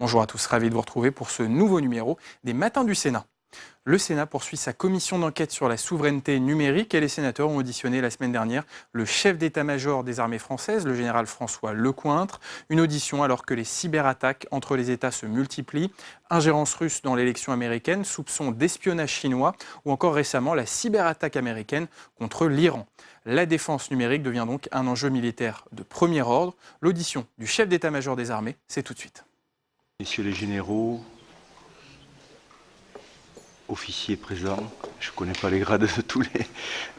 Bonjour à tous, ravi de vous retrouver pour ce nouveau numéro des Matins du Sénat. Le Sénat poursuit sa commission d'enquête sur la souveraineté numérique et les sénateurs ont auditionné la semaine dernière le chef d'état-major des armées françaises, le général François Lecointre. Une audition alors que les cyberattaques entre les États se multiplient, ingérence russe dans l'élection américaine, soupçons d'espionnage chinois ou encore récemment la cyberattaque américaine contre l'Iran. La défense numérique devient donc un enjeu militaire de premier ordre. L'audition du chef d'état-major des armées, c'est tout de suite. Messieurs les généraux, officiers présents, je ne connais pas les grades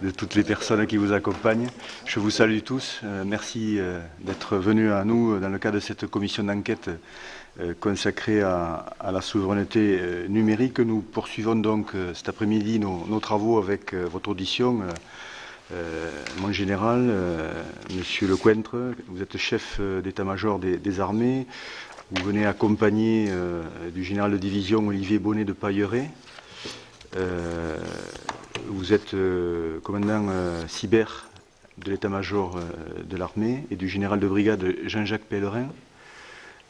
de toutes les personnes qui vous accompagnent. Je vous salue tous. Merci d'être venus à nous dans le cadre de cette commission d'enquête consacrée à la souveraineté numérique. Nous poursuivons donc cet après-midi nos travaux avec votre audition. Mon général, Monsieur Lecointre, vous êtes chef d'état-major des armées. Vous venez accompagné du général de division Olivier Bonnet de Pailleret. Vous êtes commandant cyber de l'état-major de l'armée et du général de brigade Jean-Jacques Pellerin,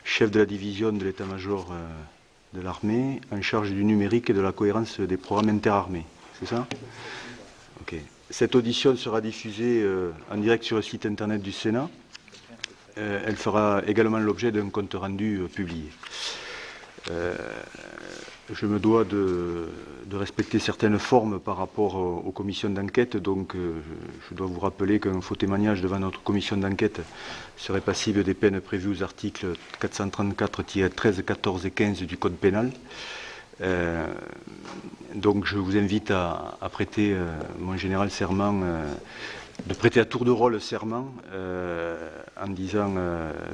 chef de la division de l'état-major de l'armée, en charge du numérique et de la cohérence des programmes interarmés. C'est ça? Ok. Cette audition sera diffusée en direct sur le site internet du Sénat. Elle fera également l'objet d'un compte rendu publié. Je me dois de respecter certaines formes par rapport aux commissions d'enquête, donc je dois vous rappeler qu'un faux témoignage devant notre commission d'enquête serait passible des peines prévues aux articles 434-13, 14 et 15 du Code pénal. Donc je vous invite à prêter, mon général, serment, de prêter à tour de rôle serment en disant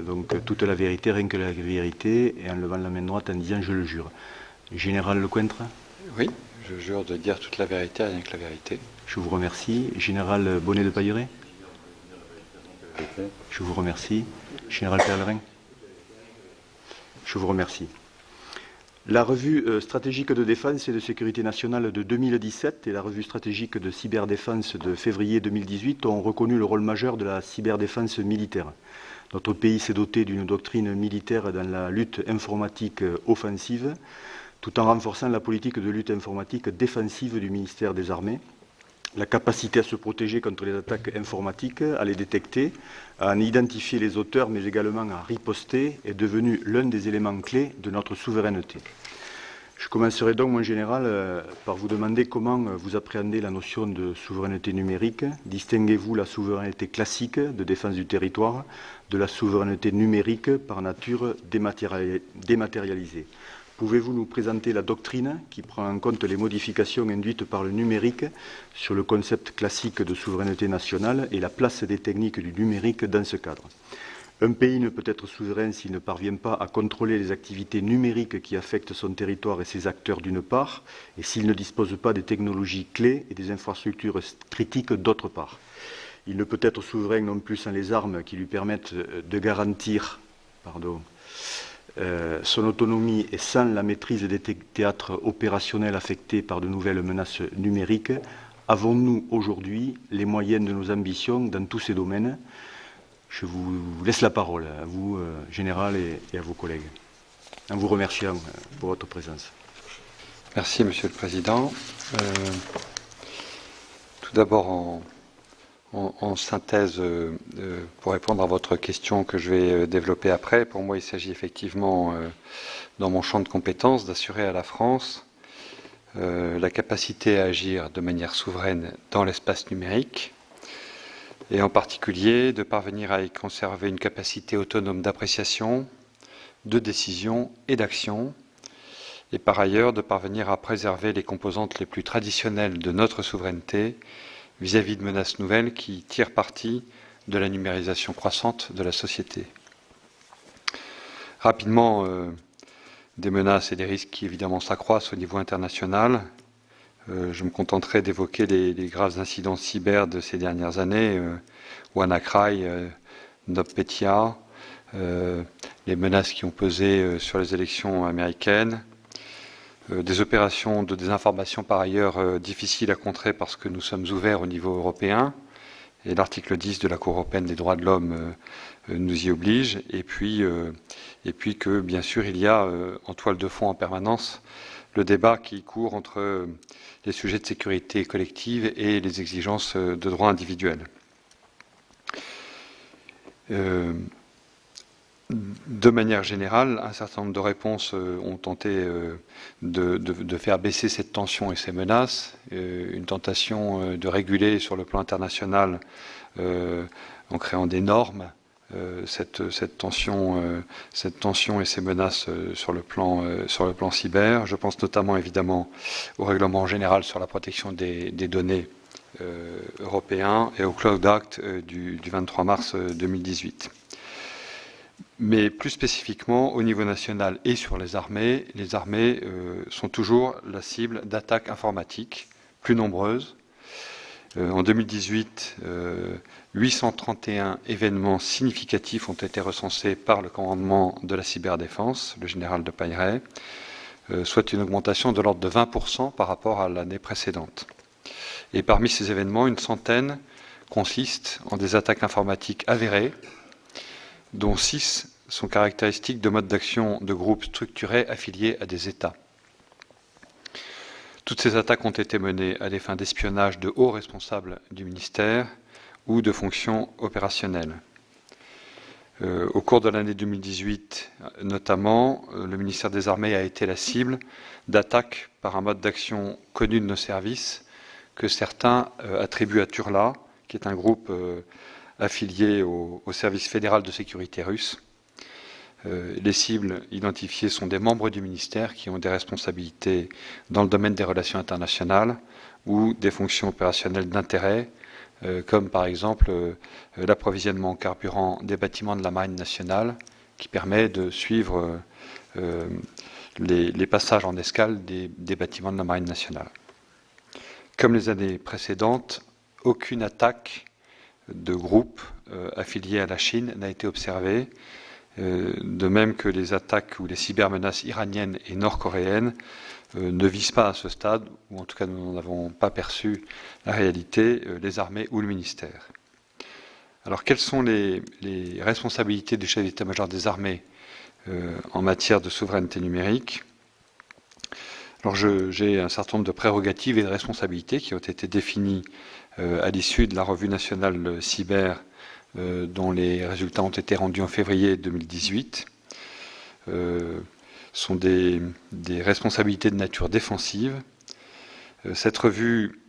donc toute la vérité, rien que la vérité, et en levant la main droite en disant je le jure. Général Lecointre? Oui, je jure de dire toute la vérité, rien que la vérité. Je vous remercie. Général Bonnet de Pailleret? Je vous remercie. Général Pellerin? Je vous remercie. La revue stratégique de défense et de sécurité nationale de 2017 et la revue stratégique de cyberdéfense de février 2018 ont reconnu le rôle majeur de la cyberdéfense militaire. Notre pays s'est doté d'une doctrine militaire dans la lutte informatique offensive, tout en renforçant la politique de lutte informatique défensive du ministère des Armées. La capacité à se protéger contre les attaques informatiques, à les détecter, à en identifier les auteurs, mais également à riposter, est devenue l'un des éléments clés de notre souveraineté. Je commencerai donc, mon général, par vous demander comment vous appréhendez la notion de souveraineté numérique. Distinguez-vous la souveraineté classique de défense du territoire de la souveraineté numérique par nature dématérialisée? Pouvez-vous nous présenter la doctrine qui prend en compte les modifications induites par le numérique sur le concept classique de souveraineté nationale et la place des techniques du numérique dans ce cadre? Un pays ne peut être souverain s'il ne parvient pas à contrôler les activités numériques qui affectent son territoire et ses acteurs d'une part, et s'il ne dispose pas des technologies clés et des infrastructures critiques d'autre part. Il ne peut être souverain non plus sans les armes qui lui permettent de garantir son autonomie et sans la maîtrise des théâtres opérationnels affectés par de nouvelles menaces numériques. Avons-nous aujourd'hui les moyens de nos ambitions dans tous ces domaines? Je vous laisse la parole, à vous, Général, et à vos collègues, en vous remerciant pour votre présence. Merci, Monsieur le Président. Tout d'abord, en synthèse, pour répondre à votre question que je vais développer après, pour moi, il s'agit effectivement, dans mon champ de compétences, d'assurer à la France la capacité à agir de manière souveraine dans l'espace numérique, et en particulier de parvenir à y conserver une capacité autonome d'appréciation, de décision et d'action, et par ailleurs de parvenir à préserver les composantes les plus traditionnelles de notre souveraineté vis-à-vis de menaces nouvelles qui tirent parti de la numérisation croissante de la société. Rapidement, des menaces et des risques qui évidemment s'accroissent au niveau international. Je me contenterai d'évoquer les graves incidents cyber de ces dernières années, WannaCry, NotPetya, les menaces qui ont pesé sur les élections américaines, des opérations de désinformation par ailleurs difficiles à contrer parce que nous sommes ouverts au niveau européen Et l'article 10 de la Cour européenne des droits de l'homme nous y oblige. Et puis que, bien sûr, il y a en toile de fond en permanence le débat qui court entre les sujets de sécurité collective et les exigences de droit individuel. De manière générale, un certain nombre de réponses ont tenté de faire baisser cette tension et ces menaces. Une tentation de réguler sur le plan international en créant des normes cette tension et ces menaces sur le plan cyber. Je pense notamment évidemment au règlement général sur la protection des données européen et au Cloud Act du 23 mars 2018. Mais plus spécifiquement, au niveau national et sur les armées sont toujours la cible d'attaques informatiques plus nombreuses. En 2018, 831 événements significatifs ont été recensés par le commandement de la cyberdéfense, le général de Pailleret, soit une augmentation de l'ordre de 20% par rapport à l'année précédente. Et parmi ces événements, une centaine consistent en des attaques informatiques avérées, dont 6 sont caractéristiques de modes d'action de groupes structurés affiliés à des États. Toutes ces attaques ont été menées à des fins d'espionnage de hauts responsables du ministère ou de fonctions opérationnelles. Au cours de l'année 2018, notamment, le ministère des Armées a été la cible d'attaques par un mode d'action connu de nos services que certains attribuent à Turla, qui est un groupe affilié au service fédéral de sécurité russe. Les cibles identifiées sont des membres du ministère qui ont des responsabilités dans le domaine des relations internationales ou des fonctions opérationnelles d'intérêt, comme par exemple l'approvisionnement en carburant des bâtiments de la Marine nationale, qui permet de suivre les passages en escale des bâtiments de la Marine nationale. Comme les années précédentes, aucune attaque de groupe affilié à la Chine n'a été observée, de même que les attaques ou les cybermenaces iraniennes et nord-coréennes ne visent pas à ce stade, ou en tout cas nous n'en avons pas perçu la réalité, les armées ou le ministère. Alors quelles sont les responsabilités du chef d'état-major des armées en matière de souveraineté numérique? Alors j'ai un certain nombre de prérogatives et de responsabilités qui ont été définies à l'issue de la revue nationale cyber dont les résultats ont été rendus en février 2018. Sont des responsabilités de nature défensive. Cette revue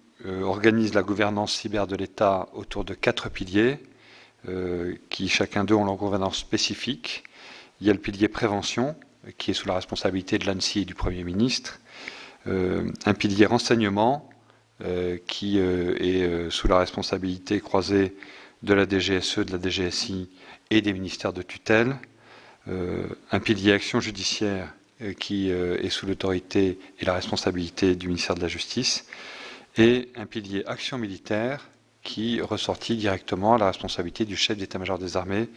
organise la gouvernance cyber de l'État autour de 4 piliers qui chacun d'eux ont leur gouvernance spécifique. Il y a le pilier prévention qui est sous la responsabilité de l'ANSSI et du Premier ministre. Un pilier renseignement qui est sous la responsabilité croisée de la DGSE, de la DGSI et des ministères de tutelle. Un pilier action judiciaire qui est sous l'autorité et la responsabilité du ministère de la Justice, et un pilier action militaire qui ressortit directement à la responsabilité du chef d'état-major des armées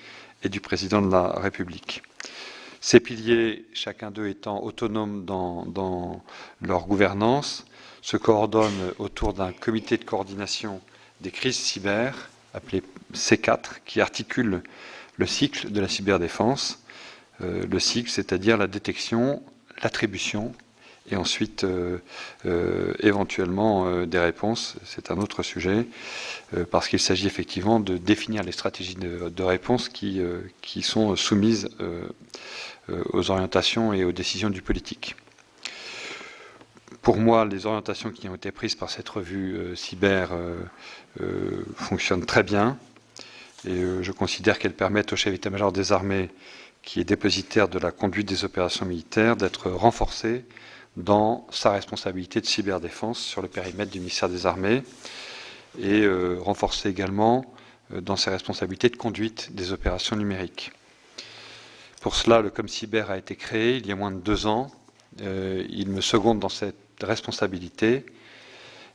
et du président de la République. Ces piliers, chacun d'eux étant autonome dans leur gouvernance, se coordonnent autour d'un comité de coordination des crises cyber, appelé C4, qui articule le cycle de la cyberdéfense. Le cycle, c'est-à-dire la détection, l'attribution, et ensuite éventuellement des réponses. C'est un autre sujet, parce qu'il s'agit effectivement de définir les stratégies de réponse qui sont soumises aux orientations et aux décisions du politique. Pour moi, les orientations qui ont été prises par cette revue cyber fonctionnent très bien, et je considère qu'elles permettent au chef d'état-major des armées, qui est dépositaire de la conduite des opérations militaires, d'être renforcé dans sa responsabilité de cyberdéfense sur le périmètre du ministère des Armées, et renforcé également dans ses responsabilités de conduite des opérations numériques. Pour cela, le ComCyber a été créé il y a moins de 2 ans. Il me seconde dans cette responsabilité,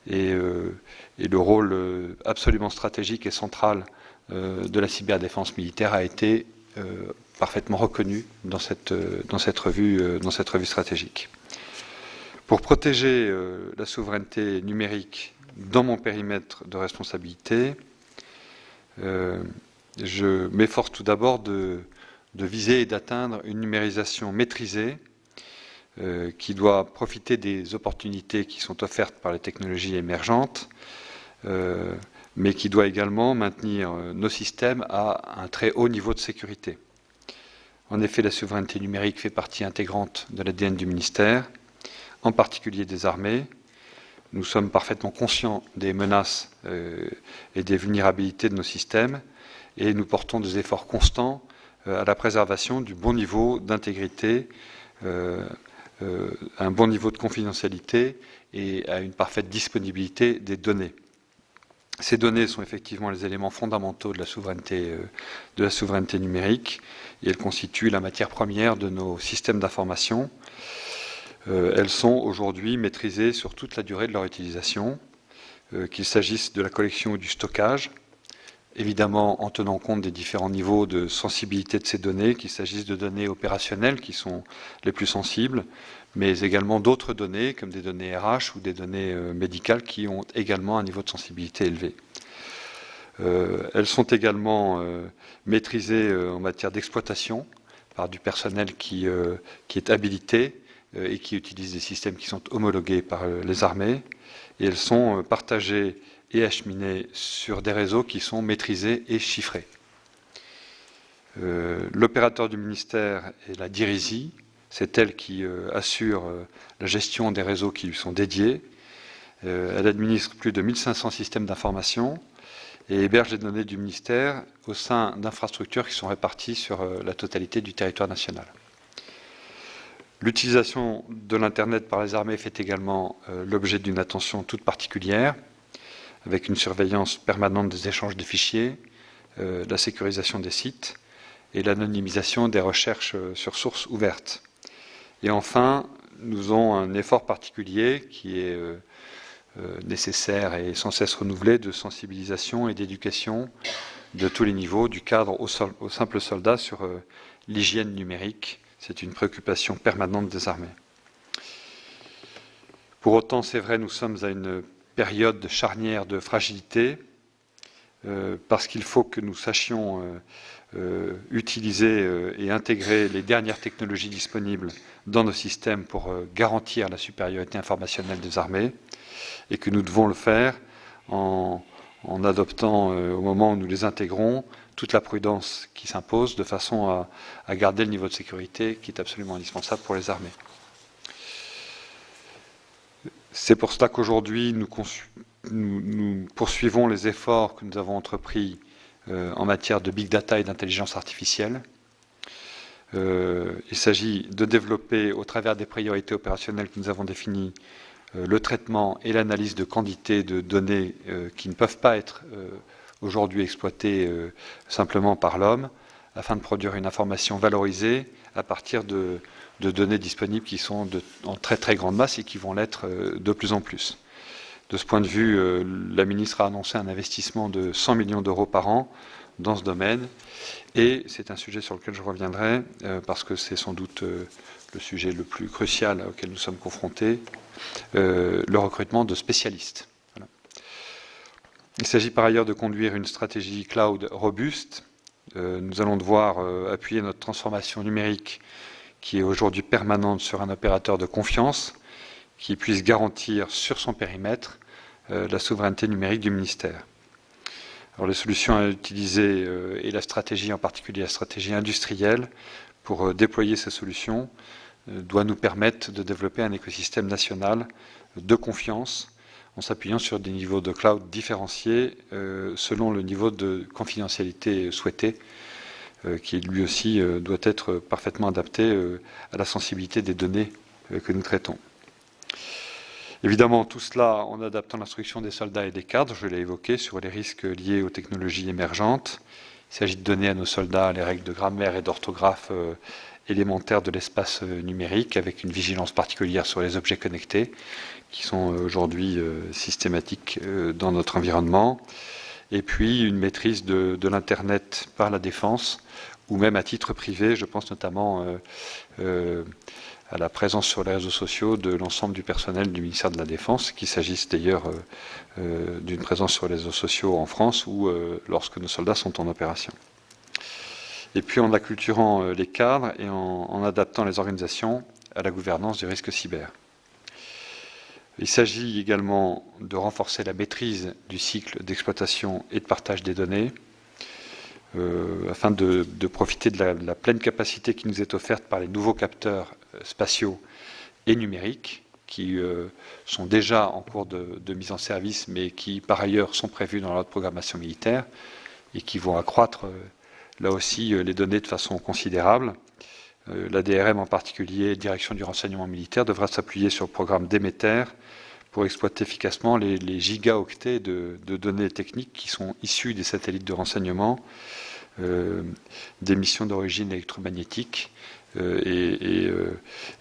et le rôle absolument stratégique et central de la cyberdéfense militaire a été parfaitement reconnu dans cette revue stratégique. Pour protéger la souveraineté numérique dans mon périmètre de responsabilité, Je m'efforce tout d'abord de viser et d'atteindre une numérisation maîtrisée qui doit profiter des opportunités qui sont offertes par les technologies émergentes, mais qui doit également maintenir nos systèmes à un très haut niveau de sécurité. En effet, la souveraineté numérique fait partie intégrante de l'ADN du ministère, en particulier des armées. Nous sommes parfaitement conscients des menaces et des vulnérabilités de nos systèmes et nous portons des efforts constants à la préservation du bon niveau d'intégrité, un bon niveau de confidentialité et à une parfaite disponibilité des données. Ces données sont effectivement les éléments fondamentaux de la souveraineté numérique et elles constituent la matière première de nos systèmes d'information. Elles sont aujourd'hui maîtrisées sur toute la durée de leur utilisation, qu'il s'agisse de la collection ou du stockage, évidemment en tenant compte des différents niveaux de sensibilité de ces données, qu'il s'agisse de données opérationnelles qui sont les plus sensibles, mais également d'autres données, comme des données RH ou des données médicales qui ont également un niveau de sensibilité élevé. Elles sont également maîtrisées en matière d'exploitation par du personnel qui est habilité et qui utilise des systèmes qui sont homologués par les armées. Et elles sont partagées et acheminées sur des réseaux qui sont maîtrisés et chiffrés. L'opérateur du ministère est la DIRISI. C'est elle qui assure la gestion des réseaux qui lui sont dédiés. Elle administre plus de 1500 systèmes d'information et héberge les données du ministère au sein d'infrastructures qui sont réparties sur la totalité du territoire national. L'utilisation de l'Internet par les armées fait également l'objet d'une attention toute particulière, avec une surveillance permanente des échanges de fichiers, la sécurisation des sites et l'anonymisation des recherches sur sources ouvertes. Et enfin, nous avons un effort particulier qui est nécessaire et sans cesse renouvelé de sensibilisation et d'éducation de tous les niveaux, du cadre au simple soldat, sur l'hygiène numérique. C'est une préoccupation permanente des armées. Pour autant, c'est vrai, nous sommes à une période charnière de fragilité, parce qu'il faut que nous sachions utiliser et intégrer les dernières technologies disponibles dans nos systèmes pour garantir la supériorité informationnelle des armées, et que nous devons le faire en adoptant, au moment où nous les intégrons, toute la prudence qui s'impose de façon à garder le niveau de sécurité qui est absolument indispensable pour les armées. C'est pour cela qu'aujourd'hui, nous poursuivons les efforts que nous avons entrepris en matière de big data et d'intelligence artificielle. Il s'agit de développer, au travers des priorités opérationnelles que nous avons définies, le traitement et l'analyse de quantité de données qui ne peuvent pas être aujourd'hui exploitées simplement par l'homme, afin de produire une information valorisée à partir de données disponibles qui sont en très très grande masse et qui vont l'être de plus en plus. De ce point de vue, la ministre a annoncé un investissement de 100 millions d'euros par an dans ce domaine, et c'est un sujet sur lequel je reviendrai, parce que c'est sans doute le sujet le plus crucial auquel nous sommes confrontés, le recrutement de spécialistes. Voilà. Il s'agit par ailleurs de conduire une stratégie cloud robuste. Nous allons devoir appuyer notre transformation numérique qui est aujourd'hui permanente sur un opérateur de confiance qui puisse garantir sur son périmètre la souveraineté numérique du ministère. Alors les solutions à utiliser et la stratégie, en particulier la stratégie industrielle, pour déployer ces solutions, doit nous permettre de développer un écosystème national de confiance en s'appuyant sur des niveaux de cloud différenciés selon le niveau de confidentialité souhaité, qui lui aussi doit être parfaitement adapté à la sensibilité des données que nous traitons. Évidemment, tout cela en adaptant l'instruction des soldats et des cadres, je l'ai évoqué, sur les risques liés aux technologies émergentes. Il s'agit de donner à nos soldats les règles de grammaire et d'orthographe élémentaires de l'espace numérique, avec une vigilance particulière sur les objets connectés, qui sont aujourd'hui systématiques dans notre environnement. Et puis une maîtrise de l'Internet par la défense, ou même à titre privé. Je pense notamment à la présence sur les réseaux sociaux de l'ensemble du personnel du ministère de la Défense, qu'il s'agisse d'ailleurs d'une présence sur les réseaux sociaux en France ou lorsque nos soldats sont en opération. Et puis en acculturant les cadres et en adaptant les organisations à la gouvernance du risque cyber. Il s'agit également de renforcer la maîtrise du cycle d'exploitation et de partage des données, afin de profiter de la pleine capacité qui nous est offerte par les nouveaux capteurs spatiaux et numériques, qui sont déjà en cours de mise en service, mais qui par ailleurs sont prévus dans notre programmation militaire, et qui vont accroître là aussi les données de façon considérable. La DRM en particulier, Direction du renseignement militaire, devra s'appuyer sur le programme Déméter pour exploiter efficacement les gigaoctets de données techniques qui sont issues des satellites de renseignement, des missions d'origine électromagnétique. Et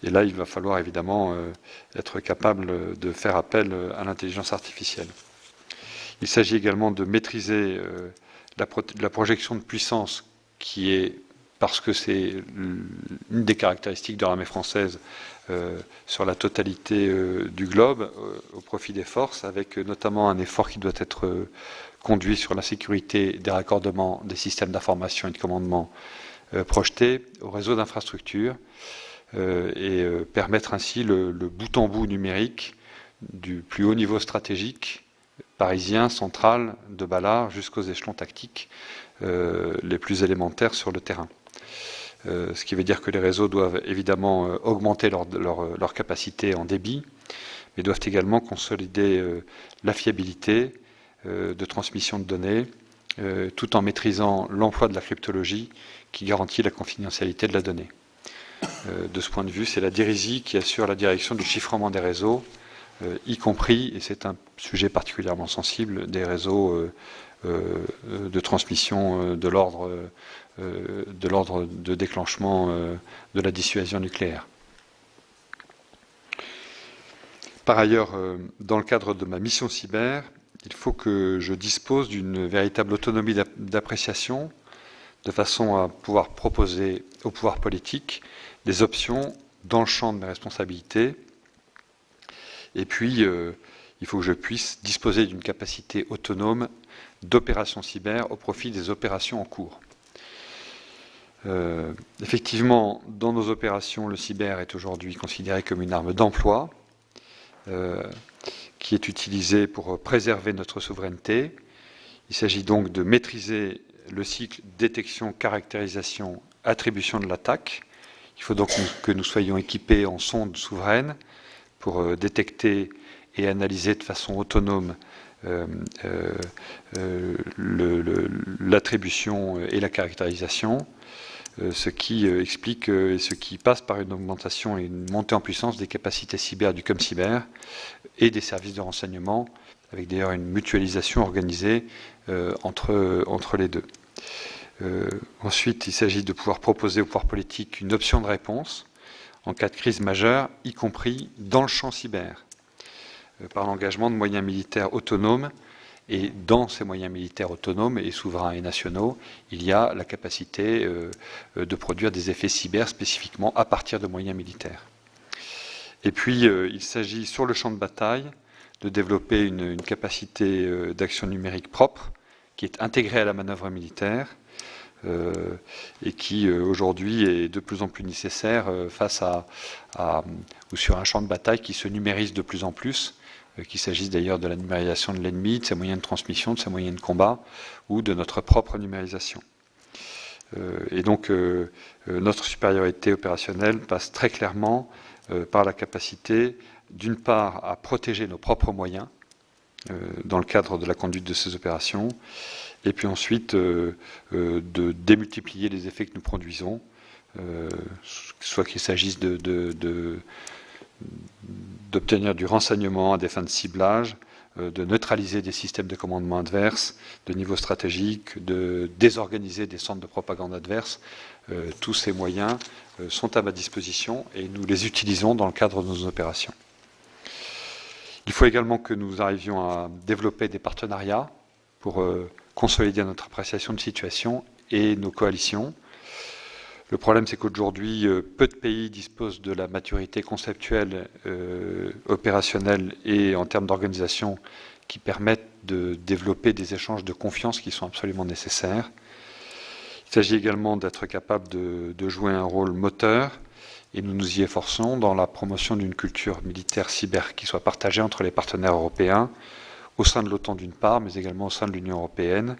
là, il va falloir évidemment être capable de faire appel à l'intelligence artificielle. Il s'agit également de maîtriser la projection de puissance qui est, parce que c'est une des caractéristiques de l'armée française sur la totalité du globe, au profit des forces, avec notamment un effort qui doit être conduit sur la sécurité des raccordements des systèmes d'information et de commandement projetés au réseau d'infrastructures et permettre ainsi le bout en bout numérique du plus haut niveau stratégique, parisien, central, de Ballard, jusqu'aux échelons tactiques les plus élémentaires sur le terrain. Ce qui veut dire que les réseaux doivent évidemment augmenter leur capacité en débit, mais doivent également consolider la fiabilité de transmission de données, tout en maîtrisant l'emploi de la cryptologie qui garantit la confidentialité de la donnée. De ce point de vue, c'est la DIRISI qui assure la direction du chiffrement des réseaux, y compris, et c'est un sujet particulièrement sensible, des réseaux de transmission de l'ordre de déclenchement de la dissuasion nucléaire. Par ailleurs, dans le cadre de ma mission cyber, il faut que je dispose d'une véritable autonomie d'appréciation, de façon à pouvoir proposer au pouvoir politique des options dans le champ de mes responsabilités. Et puis, il faut que je puisse disposer d'une capacité autonome d'opérations cyber au profit des opérations en cours. Effectivement, dans nos opérations, le cyber est aujourd'hui considéré comme une arme d'emploi qui est utilisée pour préserver notre souveraineté. Il s'agit donc de maîtriser le cycle détection, caractérisation, attribution de l'attaque. Il faut donc que nous soyons équipés en sondes souveraines pour détecter et analyser de façon autonome l'attribution et la caractérisation, ce qui explique et ce qui passe par une augmentation et une montée en puissance des capacités cyber du ComCyber et des services de renseignement, avec d'ailleurs une mutualisation organisée entre les deux. Ensuite, il s'agit de pouvoir proposer au pouvoir politique une option de réponse en cas de crise majeure, y compris dans le champ cyber, par l'engagement de moyens militaires autonomes. Et dans ces moyens militaires autonomes et souverains et nationaux, il y a la capacité de produire des effets cyber spécifiquement à partir de moyens militaires. Et puis, il s'agit sur le champ de bataille de développer une capacité d'action numérique propre qui est intégrée à la manœuvre militaire et qui aujourd'hui est de plus en plus nécessaire face ou sur un champ de bataille qui se numérise de plus en plus, qu'il s'agisse d'ailleurs de la numérisation de l'ennemi, de ses moyens de transmission, de ses moyens de combat, ou de notre propre numérisation. Et donc, notre supériorité opérationnelle passe très clairement par la capacité, d'une part, à protéger nos propres moyens dans le cadre de la conduite de ces opérations, et puis ensuite de démultiplier les effets que nous produisons, soit qu'il s'agisse d'obtenir du renseignement à des fins de ciblage, de neutraliser des systèmes de commandement adverses, de niveau stratégique, de désorganiser des centres de propagande adverses. Tous ces moyens sont à ma disposition et nous les utilisons dans le cadre de nos opérations. Il faut également que nous arrivions à développer des partenariats pour consolider notre appréciation de situation et nos coalitions. Le problème, c'est qu'aujourd'hui, peu de pays disposent de la maturité conceptuelle, opérationnelle et en termes d'organisation qui permettent de développer des échanges de confiance qui sont absolument nécessaires. Il s'agit également d'être capable de jouer un rôle moteur, et nous nous y efforçons dans la promotion d'une culture militaire cyber qui soit partagée entre les partenaires européens, au sein de l'OTAN d'une part, mais également au sein de l'Union européenne.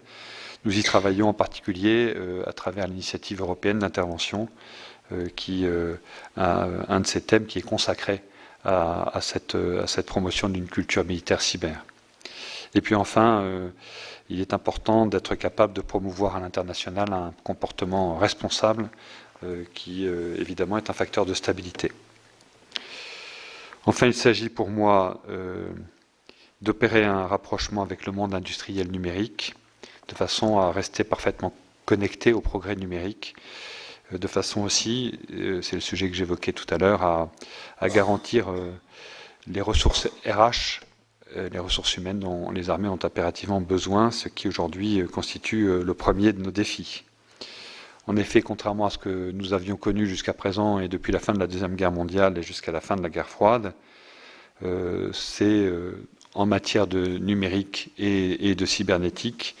Nous y travaillons en particulier à travers l'initiative européenne d'intervention, qui a un de ces thèmes qui est consacré à cette promotion d'une culture militaire cyber. Et puis enfin, il est important d'être capable de promouvoir à l'international un comportement responsable qui, évidemment, est un facteur de stabilité. Enfin, il s'agit pour moi d'opérer un rapprochement avec le monde industriel numérique, de façon à rester parfaitement connecté au progrès numérique, de façon aussi, c'est le sujet que j'évoquais tout à l'heure, à garantir les ressources RH, les ressources humaines dont les armées ont impérativement besoin, ce qui aujourd'hui constitue le premier de nos défis. En effet, contrairement à ce que nous avions connu jusqu'à présent et depuis la fin de la Deuxième Guerre mondiale et jusqu'à la fin de la guerre froide, c'est en matière de numérique et de cybernétique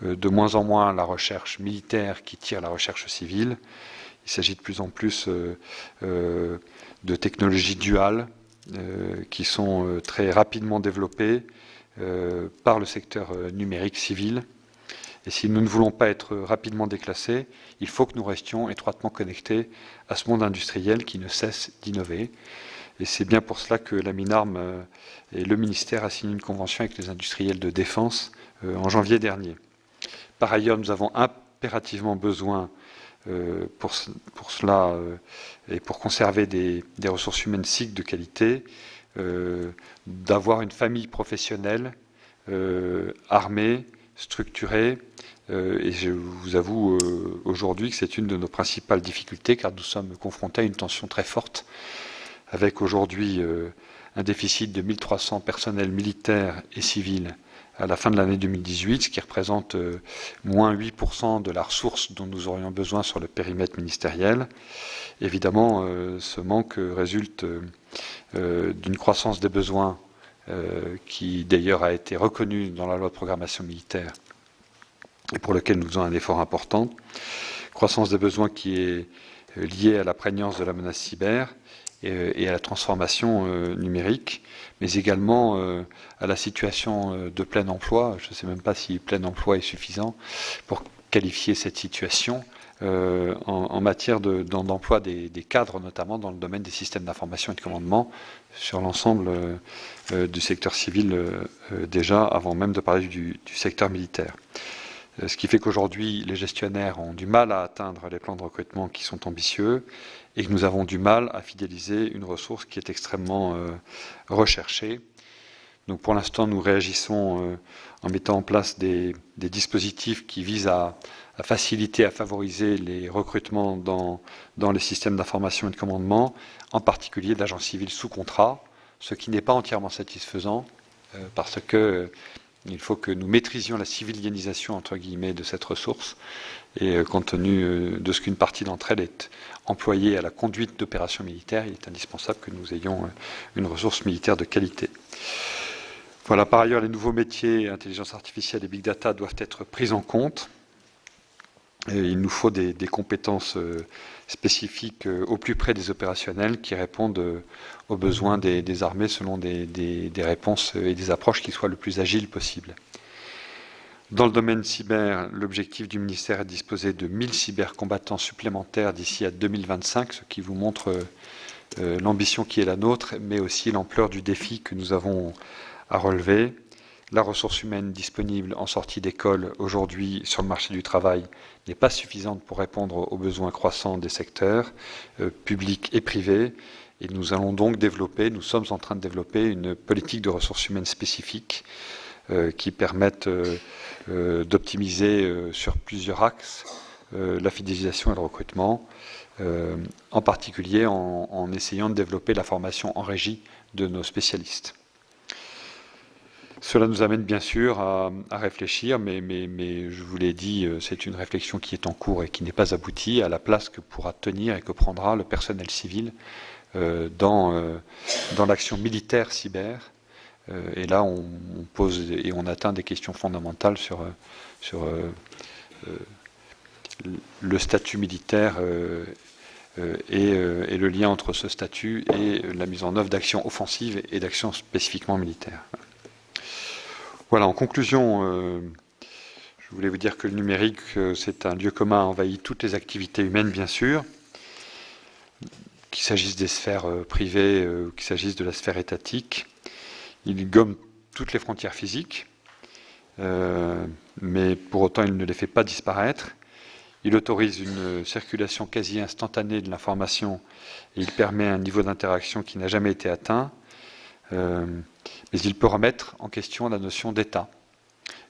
de moins en moins la recherche militaire qui tire la recherche civile. Il s'agit de plus en plus de technologies duales qui sont très rapidement développées par le secteur numérique civil. Et si nous ne voulons pas être rapidement déclassés, il faut que nous restions étroitement connectés à ce monde industriel qui ne cesse d'innover. Et c'est bien pour cela que la Minarme et le ministère a signé une convention avec les industriels de défense en janvier dernier. Par ailleurs, nous avons impérativement besoin pour cela et pour conserver des ressources humaines SIG de qualité, d'avoir une famille professionnelle armée, structurée, et je vous avoue aujourd'hui que c'est une de nos principales difficultés car nous sommes confrontés à une tension très forte avec aujourd'hui un déficit de 1300 personnels militaires et civils à la fin de l'année 2018, ce qui représente moins 8% de la ressource dont nous aurions besoin sur le périmètre ministériel. Évidemment, ce manque résulte d'une croissance des besoins qui d'ailleurs a été reconnue dans la loi de programmation militaire et pour lequel nous faisons un effort important. Croissance des besoins qui est liée à la prégnance de la menace cyber et à la transformation numérique, mais également à la situation de plein emploi. Je ne sais même pas si plein emploi est suffisant pour qualifier cette situation en matière d'emploi des cadres, notamment dans le domaine des systèmes d'information et de commandement, sur l'ensemble du secteur civil déjà, avant même de parler du secteur militaire. Ce qui fait qu'aujourd'hui, les gestionnaires ont du mal à atteindre les plans de recrutement qui sont ambitieux et que nous avons du mal à fidéliser une ressource qui est extrêmement recherchée. Donc pour l'instant, nous réagissons en mettant en place des dispositifs qui visent à faciliter, à favoriser les recrutements dans les systèmes d'information et de commandement, en particulier d'agents civils sous contrat, ce qui n'est pas entièrement satisfaisant parce que il faut que nous maîtrisions la civilianisation, entre guillemets, de cette ressource. Et compte tenu de ce qu'une partie d'entre elles est employée à la conduite d'opérations militaires, il est indispensable que nous ayons une ressource militaire de qualité. Voilà, par ailleurs, les nouveaux métiers, intelligence artificielle et big data, doivent être pris en compte. Et il nous faut des compétences spécifiques au plus près des opérationnels qui répondent aux besoins des armées selon des réponses et des approches qui soient le plus agiles possible. Dans le domaine cyber, l'objectif du ministère est de disposer de 1000 cybercombattants supplémentaires d'ici à 2025, ce qui vous montre l'ambition qui est la nôtre, mais aussi l'ampleur du défi que nous avons à relever. La ressource humaine disponible en sortie d'école aujourd'hui sur le marché du travail n'est pas suffisante pour répondre aux besoins croissants des secteurs publics et privés. Et nous allons donc nous sommes en train de développer une politique de ressources humaines spécifique qui permette d'optimiser sur plusieurs axes la fidélisation et le recrutement, en particulier en essayant de développer la formation en régie de nos spécialistes. Cela nous amène bien sûr à réfléchir, mais je vous l'ai dit, c'est une réflexion qui est en cours et qui n'est pas aboutie à la place que pourra tenir et que prendra le personnel civil dans l'action militaire cyber. Et là, on pose et on atteint des questions fondamentales sur le statut militaire et le lien entre ce statut et la mise en œuvre d'actions offensives et d'actions spécifiquement militaires. Voilà, en conclusion, je voulais vous dire que le numérique, c'est un lieu commun à envahir toutes les activités humaines, bien sûr, qu'il s'agisse des sphères privées ou qu'il s'agisse de la sphère étatique. Il gomme toutes les frontières physiques, mais pour autant, il ne les fait pas disparaître. Il autorise une circulation quasi instantanée de l'information et il permet un niveau d'interaction qui n'a jamais été atteint. Mais il peut remettre en question la notion d'État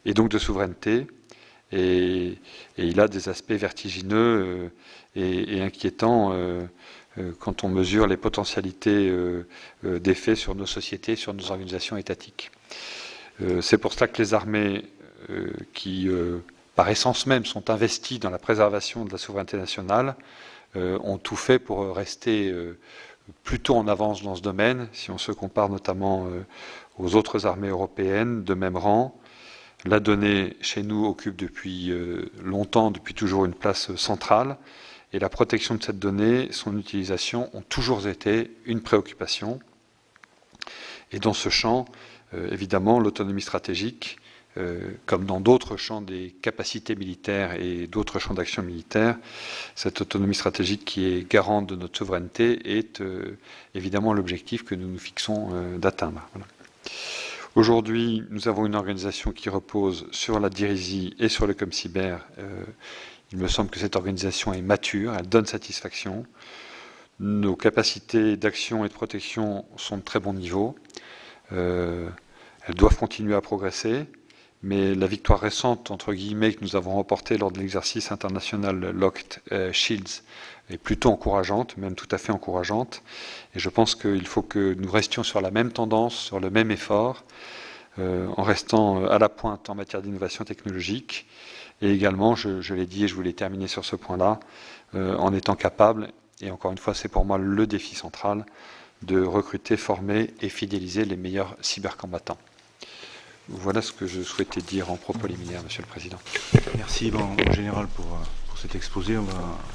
et donc de souveraineté. Et il a des aspects vertigineux et inquiétants quand on mesure les potentialités d'effets sur nos sociétés, sur nos organisations étatiques. C'est pour cela que les armées qui, par essence même, sont investies dans la préservation de la souveraineté nationale, ont tout fait pour rester plutôt en avance dans ce domaine, si on se compare notamment aux autres armées européennes de même rang. La donnée, chez nous, occupe depuis longtemps, depuis toujours, une place centrale, et la protection de cette donnée, son utilisation, ont toujours été une préoccupation. Et dans ce champ, évidemment, l'autonomie stratégique, comme dans d'autres champs des capacités militaires et d'autres champs d'action militaire, cette autonomie stratégique qui est garante de notre souveraineté est évidemment l'objectif que nous nous fixons d'atteindre. Voilà. Aujourd'hui, nous avons une organisation qui repose sur la DIRISI et sur le ComCyber. Il me semble que cette organisation est mature, elle donne satisfaction. Nos capacités d'action et de protection sont de très bon niveau. Elles doivent continuer à progresser. Mais la victoire récente, entre guillemets, que nous avons remportée lors de l'exercice international Locked Shields est plutôt encourageante, même tout à fait encourageante. Et je pense qu'il faut que nous restions sur la même tendance, sur le même effort, en restant à la pointe en matière d'innovation technologique. Et également, je l'ai dit et je voulais terminer sur ce point-là, en étant capable, et encore une fois, c'est pour moi le défi central, de recruter, former et fidéliser les meilleurs cybercombattants. Voilà ce que je souhaitais dire en propos liminaire, Monsieur le Président. Merci, en général, pour cet exposé.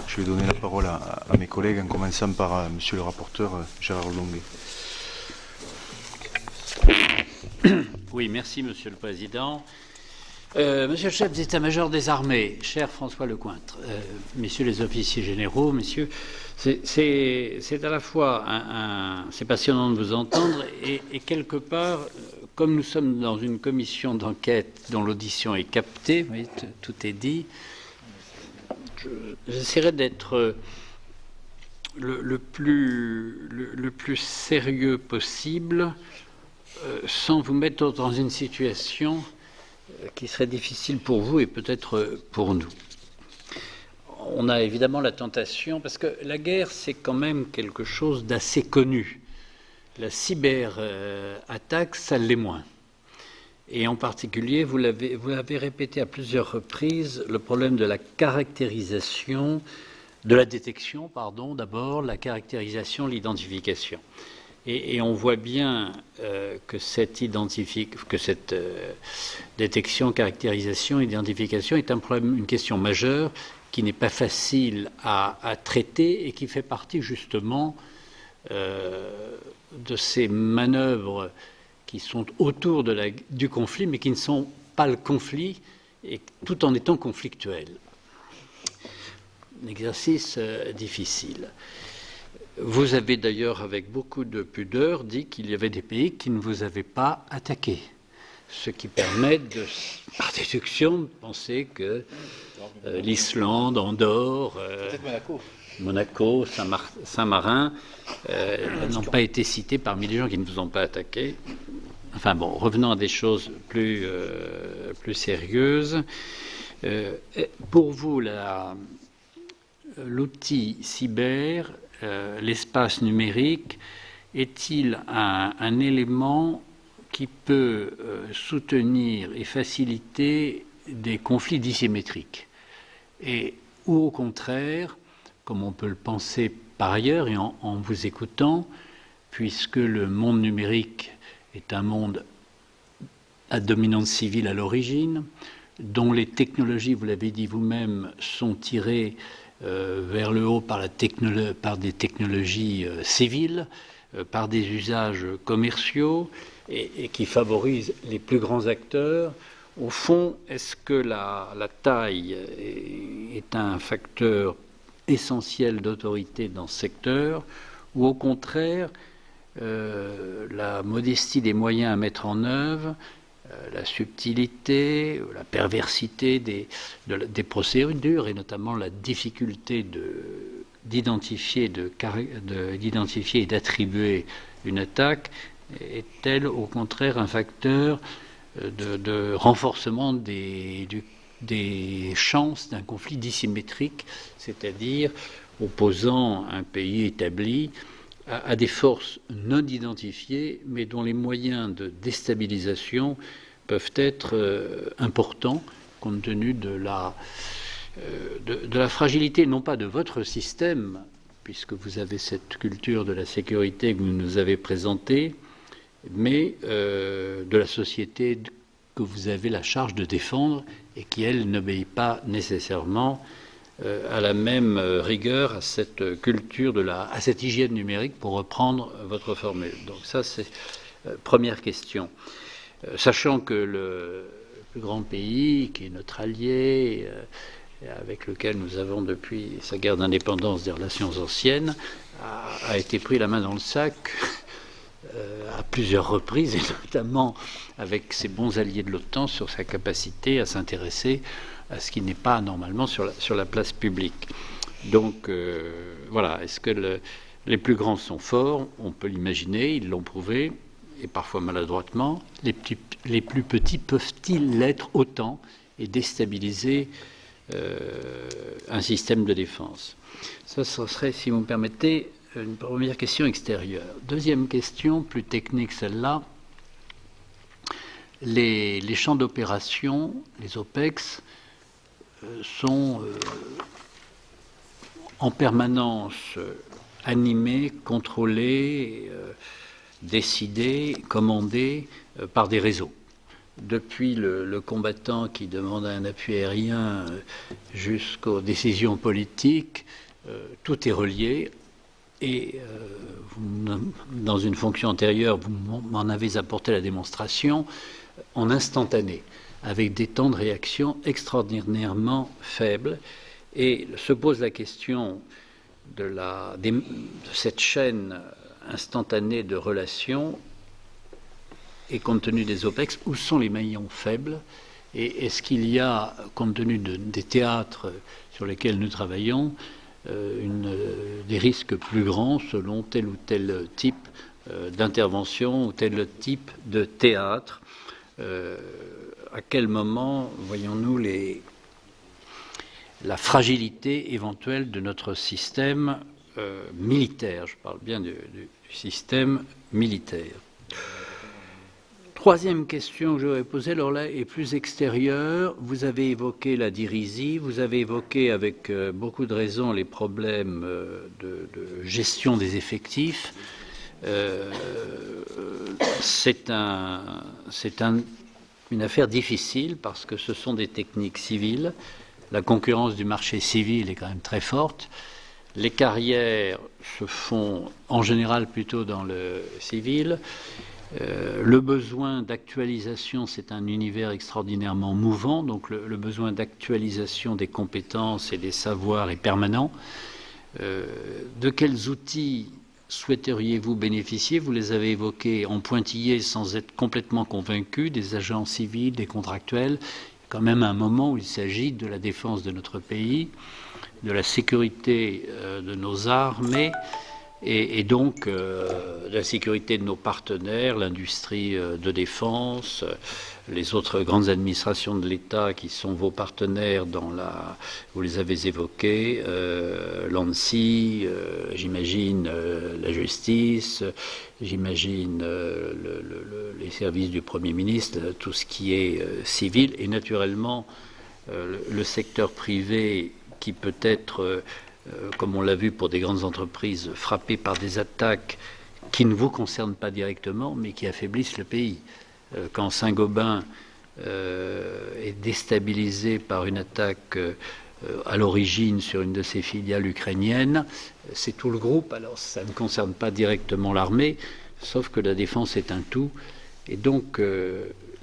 Je vais donner la parole à mes collègues, en commençant par Monsieur le rapporteur, Gérard Longuet. Oui, merci, Monsieur le Président. Monsieur le chef d'état-major des armées, cher François Lecointre, messieurs les officiers généraux, messieurs, c'est à la fois c'est passionnant de vous entendre et quelque part, comme nous sommes dans une commission d'enquête dont l'audition est captée, vous voyez, tout est dit, j'essaierai d'être le plus sérieux possible sans vous mettre dans une situation qui serait difficile pour vous et peut-être pour nous. On a évidemment la tentation, parce que la guerre, c'est quand même quelque chose d'assez connu. La cyber-attaque, ça l'est moins. Et en particulier, vous l'avez répété à plusieurs reprises, le problème de la caractérisation, de la détection, pardon, d'abord, la caractérisation, l'identification. Et on voit bien que cette détection, caractérisation, identification est un problème, une question majeure qui n'est pas facile à traiter et qui fait partie justement de ces manœuvres qui sont autour du conflit, mais qui ne sont pas le conflit, et tout en étant conflictuels. Un exercice difficile. Vous avez d'ailleurs, avec beaucoup de pudeur, dit qu'il y avait des pays qui ne vous avaient pas attaqué. Ce qui permet, par déduction, de penser que l'Islande, Andorre, Monaco, Saint-Marin n'ont pas été cités parmi les gens qui ne vous ont pas attaqué. Enfin bon, revenons à des choses plus sérieuses. Pour vous, l'outil cyber, l'espace numérique, est-il un élément qui peut soutenir et faciliter des conflits dissymétriques. Ou au contraire, comme on peut le penser par ailleurs et en vous écoutant, puisque le monde numérique est un monde à dominante civile à l'origine, dont les technologies, vous l'avez dit vous-même, sont tirées vers le haut par des technologies civiles, par des usages commerciaux et qui favorisent les plus grands acteurs. Au fond, est-ce que la taille est un facteur essentiel d'autorité dans ce secteur, ou au contraire, la modestie des moyens à mettre en œuvre, la subtilité, la perversité des procédures, et notamment la difficulté d'identifier et d'attribuer une attaque, est-elle au contraire un facteur de renforcement des chances d'un conflit dissymétrique, c'est-à-dire opposant un pays établi à des forces non identifiées, mais dont les moyens de déstabilisation peuvent être importants, compte tenu de la fragilité, non pas de votre système, puisque vous avez cette culture de la sécurité que vous nous avez présentée, mais de la société que vous avez la charge de défendre et qui, elle, n'obéit pas nécessairement à la même rigueur, à cette culture, à cette hygiène numérique, pour reprendre votre formule. Donc ça, c'est première question. Sachant que le plus grand pays, qui est notre allié, avec lequel nous avons depuis sa guerre d'indépendance des relations anciennes, a été pris la main dans le sac à plusieurs reprises, et notamment avec ses bons alliés de l'OTAN, sur sa capacité à s'intéresser à ce qui n'est pas normalement sur la place publique. Donc voilà, est-ce que les plus grands sont forts? On peut l'imaginer, ils l'ont prouvé, et parfois maladroitement. Les plus petits peuvent-ils l'être autant et déstabiliser un système de défense? Ça, ce serait, si vous me permettez, une première question extérieure. Deuxième question, plus technique celle-là. Les champs d'opération, les OPEX, sont en permanence animés, contrôlés, décidés, commandés par des réseaux. Depuis le combattant qui demande un appui aérien jusqu'aux décisions politiques, tout est relié. Et dans une fonction antérieure, vous m'en avez apporté la démonstration, en instantané, avec des temps de réaction extraordinairement faibles. Et se pose la question de cette chaîne instantanée de relations, et compte tenu des OPEX, où sont les maillons faibles? Et est-ce qu'il y a, compte tenu des théâtres sur lesquels nous travaillons, des risques plus grands selon tel ou tel type d'intervention ou tel type de théâtre? À quel moment voyons-nous la fragilité éventuelle de notre système militaire? Je parle bien du système militaire. Troisième question que je voudrais poser, alors là, est plus extérieure. Vous avez évoqué la Dirisie, vous avez évoqué avec beaucoup de raison les problèmes de gestion des effectifs. C'est une affaire difficile parce que ce sont des techniques civiles. La concurrence du marché civil est quand même très forte. Les carrières se font en général plutôt dans le civil. Le besoin d'actualisation, c'est un univers extraordinairement mouvant, donc le besoin d'actualisation des compétences et des savoirs est permanent. De quels outils souhaiteriez-vous bénéficier? Vous les avez évoqués en pointillé sans être complètement convaincus, des agents civils, des contractuels. Il y a quand même un moment où il s'agit de la défense de notre pays, de la sécurité de nos armées, et donc la sécurité de nos partenaires, l'industrie de défense, les autres grandes administrations de l'État qui sont vos partenaires vous les avez évoqués, l'ANSSI, j'imagine la justice, j'imagine les services du Premier ministre, tout ce qui est civil, et naturellement le secteur privé qui peut être, comme on l'a vu pour des grandes entreprises, frappé par des attaques qui ne vous concernent pas directement, mais qui affaiblissent le pays. Quand Saint-Gobain est déstabilisé par une attaque à l'origine sur une de ses filiales ukrainiennes, c'est tout le groupe. Alors ça ne concerne pas directement l'armée, sauf que la défense est un tout. Et donc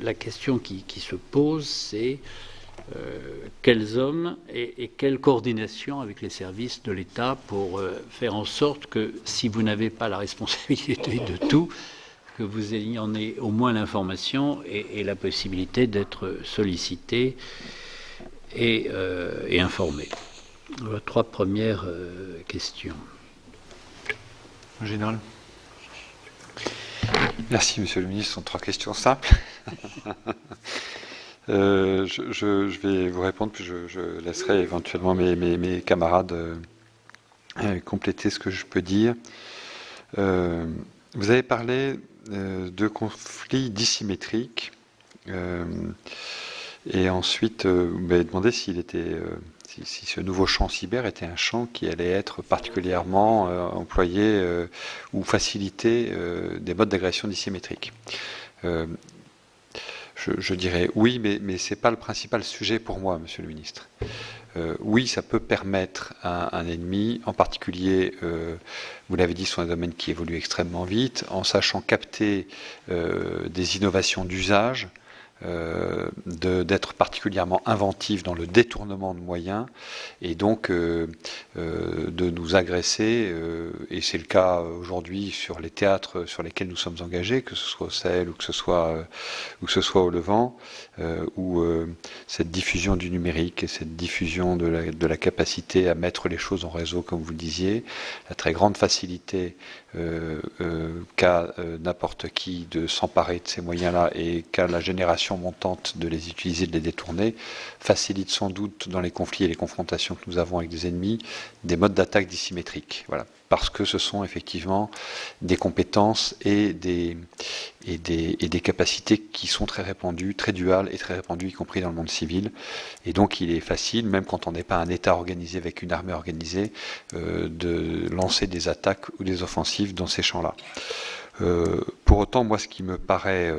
la question qui se pose, c'est quels hommes et quelle coordination avec les services de l'État pour faire en sorte que si vous n'avez pas la responsabilité de tout, que vous en ayez au moins l'information et la possibilité d'être sollicité et informé. Voilà, 3 premières questions. En général. Merci, Monsieur le Ministre. Ce sont 3 questions simples. Je vais vous répondre, puis je laisserai éventuellement mes camarades compléter ce que je peux dire. Vous avez parlé de conflits dissymétriques et ensuite vous m'avez demandé s'il était, si ce nouveau champ cyber était un champ qui allait être particulièrement employé ou faciliter des modes d'agression dissymétriques. Je dirais oui, mais ce n'est pas le principal sujet pour moi, Monsieur le Ministre. Oui, ça peut permettre à un ennemi, en particulier, vous l'avez dit, sur un domaine qui évolue extrêmement vite, en sachant capter des innovations d'usage, d'être particulièrement inventif dans le détournement de moyens et donc de nous agresser, et c'est le cas aujourd'hui sur les théâtres sur lesquels nous sommes engagés, que ce soit au Sahel ou que ce soit au Levant, où cette diffusion du numérique et cette diffusion de la capacité à mettre les choses en réseau, comme vous le disiez, la très grande facilité qu'a n'importe qui de s'emparer de ces moyens-là et qu'a la génération montante de les utiliser, de les détourner, facilite sans doute dans les conflits et les confrontations que nous avons avec des ennemis des modes d'attaque dissymétriques. Voilà. Parce que ce sont effectivement des compétences et des capacités qui sont très répandues, très duales et très répandues, y compris dans le monde civil. Et donc il est facile, même quand on n'est pas un État organisé avec une armée organisée, de lancer des attaques ou des offensives dans ces champs-là. Pour autant, moi, ce qui me paraît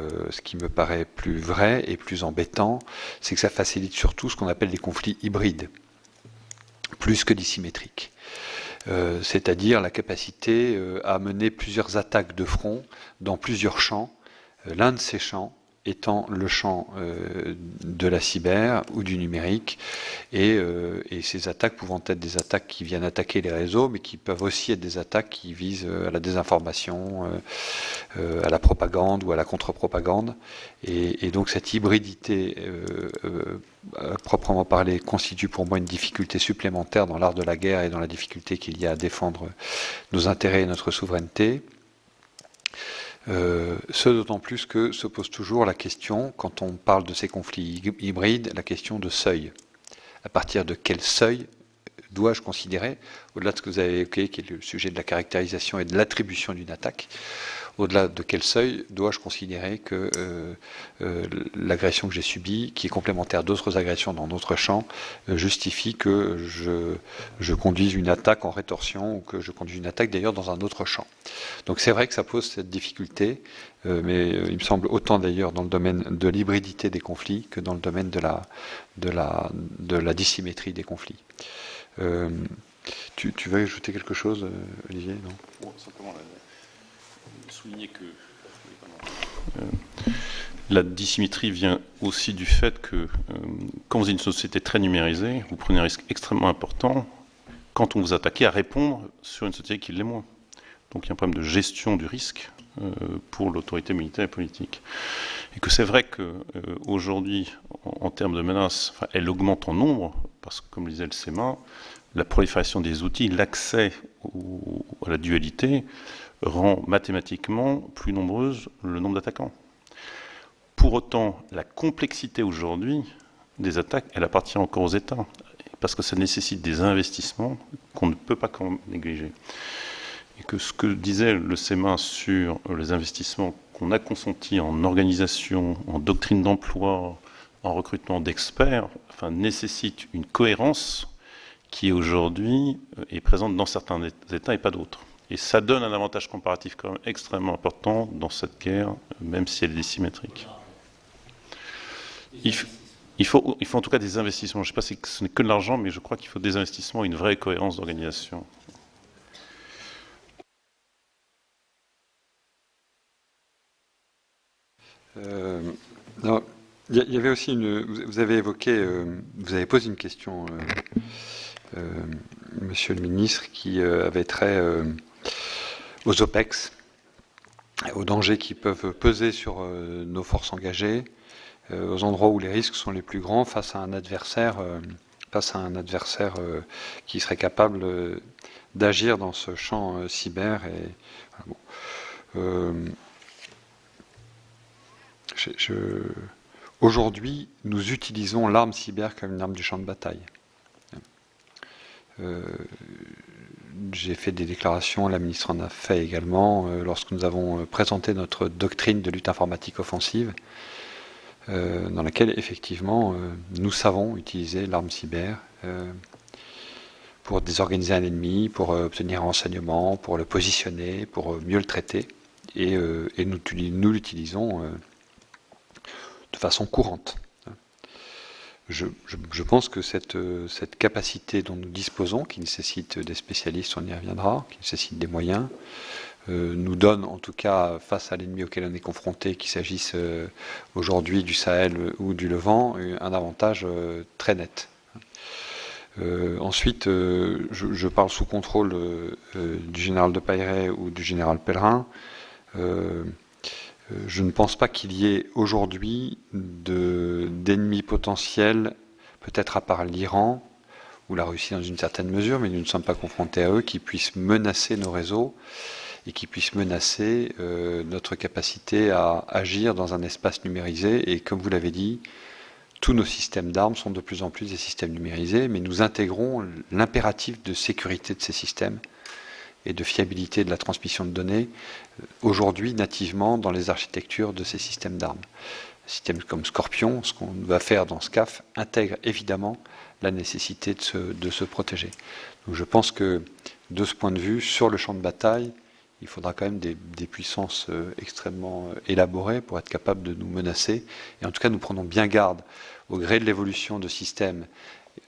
plus vrai et plus embêtant, c'est que ça facilite surtout ce qu'on appelle des conflits hybrides, plus que dissymétriques. C'est-à-dire la capacité à mener plusieurs attaques de front dans plusieurs champs, l'un de ces champs étant le champ de la cyber ou du numérique, et ces attaques pouvant être des attaques qui viennent attaquer les réseaux, mais qui peuvent aussi être des attaques qui visent à la désinformation, à la propagande ou à la contre-propagande. Et donc cette hybridité, proprement parlé, constitue pour moi une difficulté supplémentaire dans l'art de la guerre et dans la difficulté qu'il y a à défendre nos intérêts et notre souveraineté. Ce d'autant plus que se pose toujours la question, quand on parle de ces conflits hybrides, la question de seuil. À partir de quel seuil dois-je considérer, au-delà de ce que vous avez évoqué, qui est le sujet de la caractérisation et de l'attribution d'une attaque, au-delà de quel seuil dois-je considérer que l'agression que j'ai subie, qui est complémentaire d'autres agressions dans d'autres champs, justifie que je conduise une attaque en rétorsion ou que je conduise une attaque d'ailleurs dans un autre champ. Donc c'est vrai que ça pose cette difficulté, mais il me semble autant d'ailleurs dans le domaine de l'hybridité des conflits que dans le domaine de la dissymétrie des conflits. Tu veux ajouter quelque chose, Olivier? Non. Bon, simplement souligner que la dissymétrie vient aussi du fait que quand vous êtes une société très numérisée, vous prenez un risque extrêmement important quand on vous attaque à répondre sur une société qui l'est moins. Donc il y a un problème de gestion du risque pour l'autorité militaire et politique. Et que c'est vrai qu'aujourd'hui, en termes de menaces, elle augmente en nombre, parce que comme le disait le SEMA, la prolifération des outils, l'accès à la dualité rend mathématiquement plus nombreuse le nombre d'attaquants. Pour autant, la complexité aujourd'hui des attaques, elle appartient encore aux États, parce que ça nécessite des investissements qu'on ne peut pas quand même négliger. Et que ce que disait le CEMA sur les investissements qu'on a consentis en organisation, en doctrine d'emploi, en recrutement d'experts, enfin, nécessite une cohérence qui aujourd'hui est présente dans certains États et pas d'autres. Et ça donne un avantage comparatif quand même extrêmement important dans cette guerre, même si elle est dissymétrique. Il faut en tout cas des investissements. Je ne sais pas si ce n'est que de l'argent, mais je crois qu'il faut des investissements et une vraie cohérence d'organisation. Il y avait aussi vous avez évoqué, vous avez posé une question, Monsieur le Ministre, qui avait trait aux OPEX, aux dangers qui peuvent peser sur nos forces engagées, aux endroits où les risques sont les plus grands face à un adversaire, qui serait capable d'agir dans ce champ cyber. Et, voilà, bon. Aujourd'hui, nous utilisons l'arme cyber comme une arme du champ de bataille. J'ai fait des déclarations, la ministre en a fait également, lorsque nous avons présenté notre doctrine de lutte informatique offensive, dans laquelle, effectivement, nous savons utiliser l'arme cyber pour désorganiser un ennemi, pour obtenir un renseignement, pour le positionner, pour mieux le traiter. Et nous l'utilisons de façon courante. Je pense que cette capacité dont nous disposons, qui nécessite des spécialistes, on y reviendra, qui nécessite des moyens, nous donne, en tout cas, face à l'ennemi auquel on est confronté, qu'il s'agisse aujourd'hui du Sahel ou du Levant, un avantage très net. Ensuite, je parle sous contrôle du général de Pailleret ou du général Pellerin. Je ne pense pas qu'il y ait aujourd'hui d'ennemis potentiels, peut-être à part l'Iran ou la Russie dans une certaine mesure, mais nous ne sommes pas confrontés à eux, qui puissent menacer nos réseaux et qui puissent menacer notre capacité à agir dans un espace numérisé. Et comme vous l'avez dit, tous nos systèmes d'armes sont de plus en plus des systèmes numérisés, mais nous intégrons l'impératif de sécurité de ces systèmes et de fiabilité de la transmission de données, aujourd'hui nativement dans les architectures de ces systèmes d'armes. Systèmes comme Scorpion, ce qu'on va faire dans SCAF, intègre évidemment la nécessité de se protéger. Donc je pense que, de ce point de vue, sur le champ de bataille, il faudra quand même des puissances extrêmement élaborées pour être capables de nous menacer. Et en tout cas, nous prenons bien garde, au gré de l'évolution de systèmes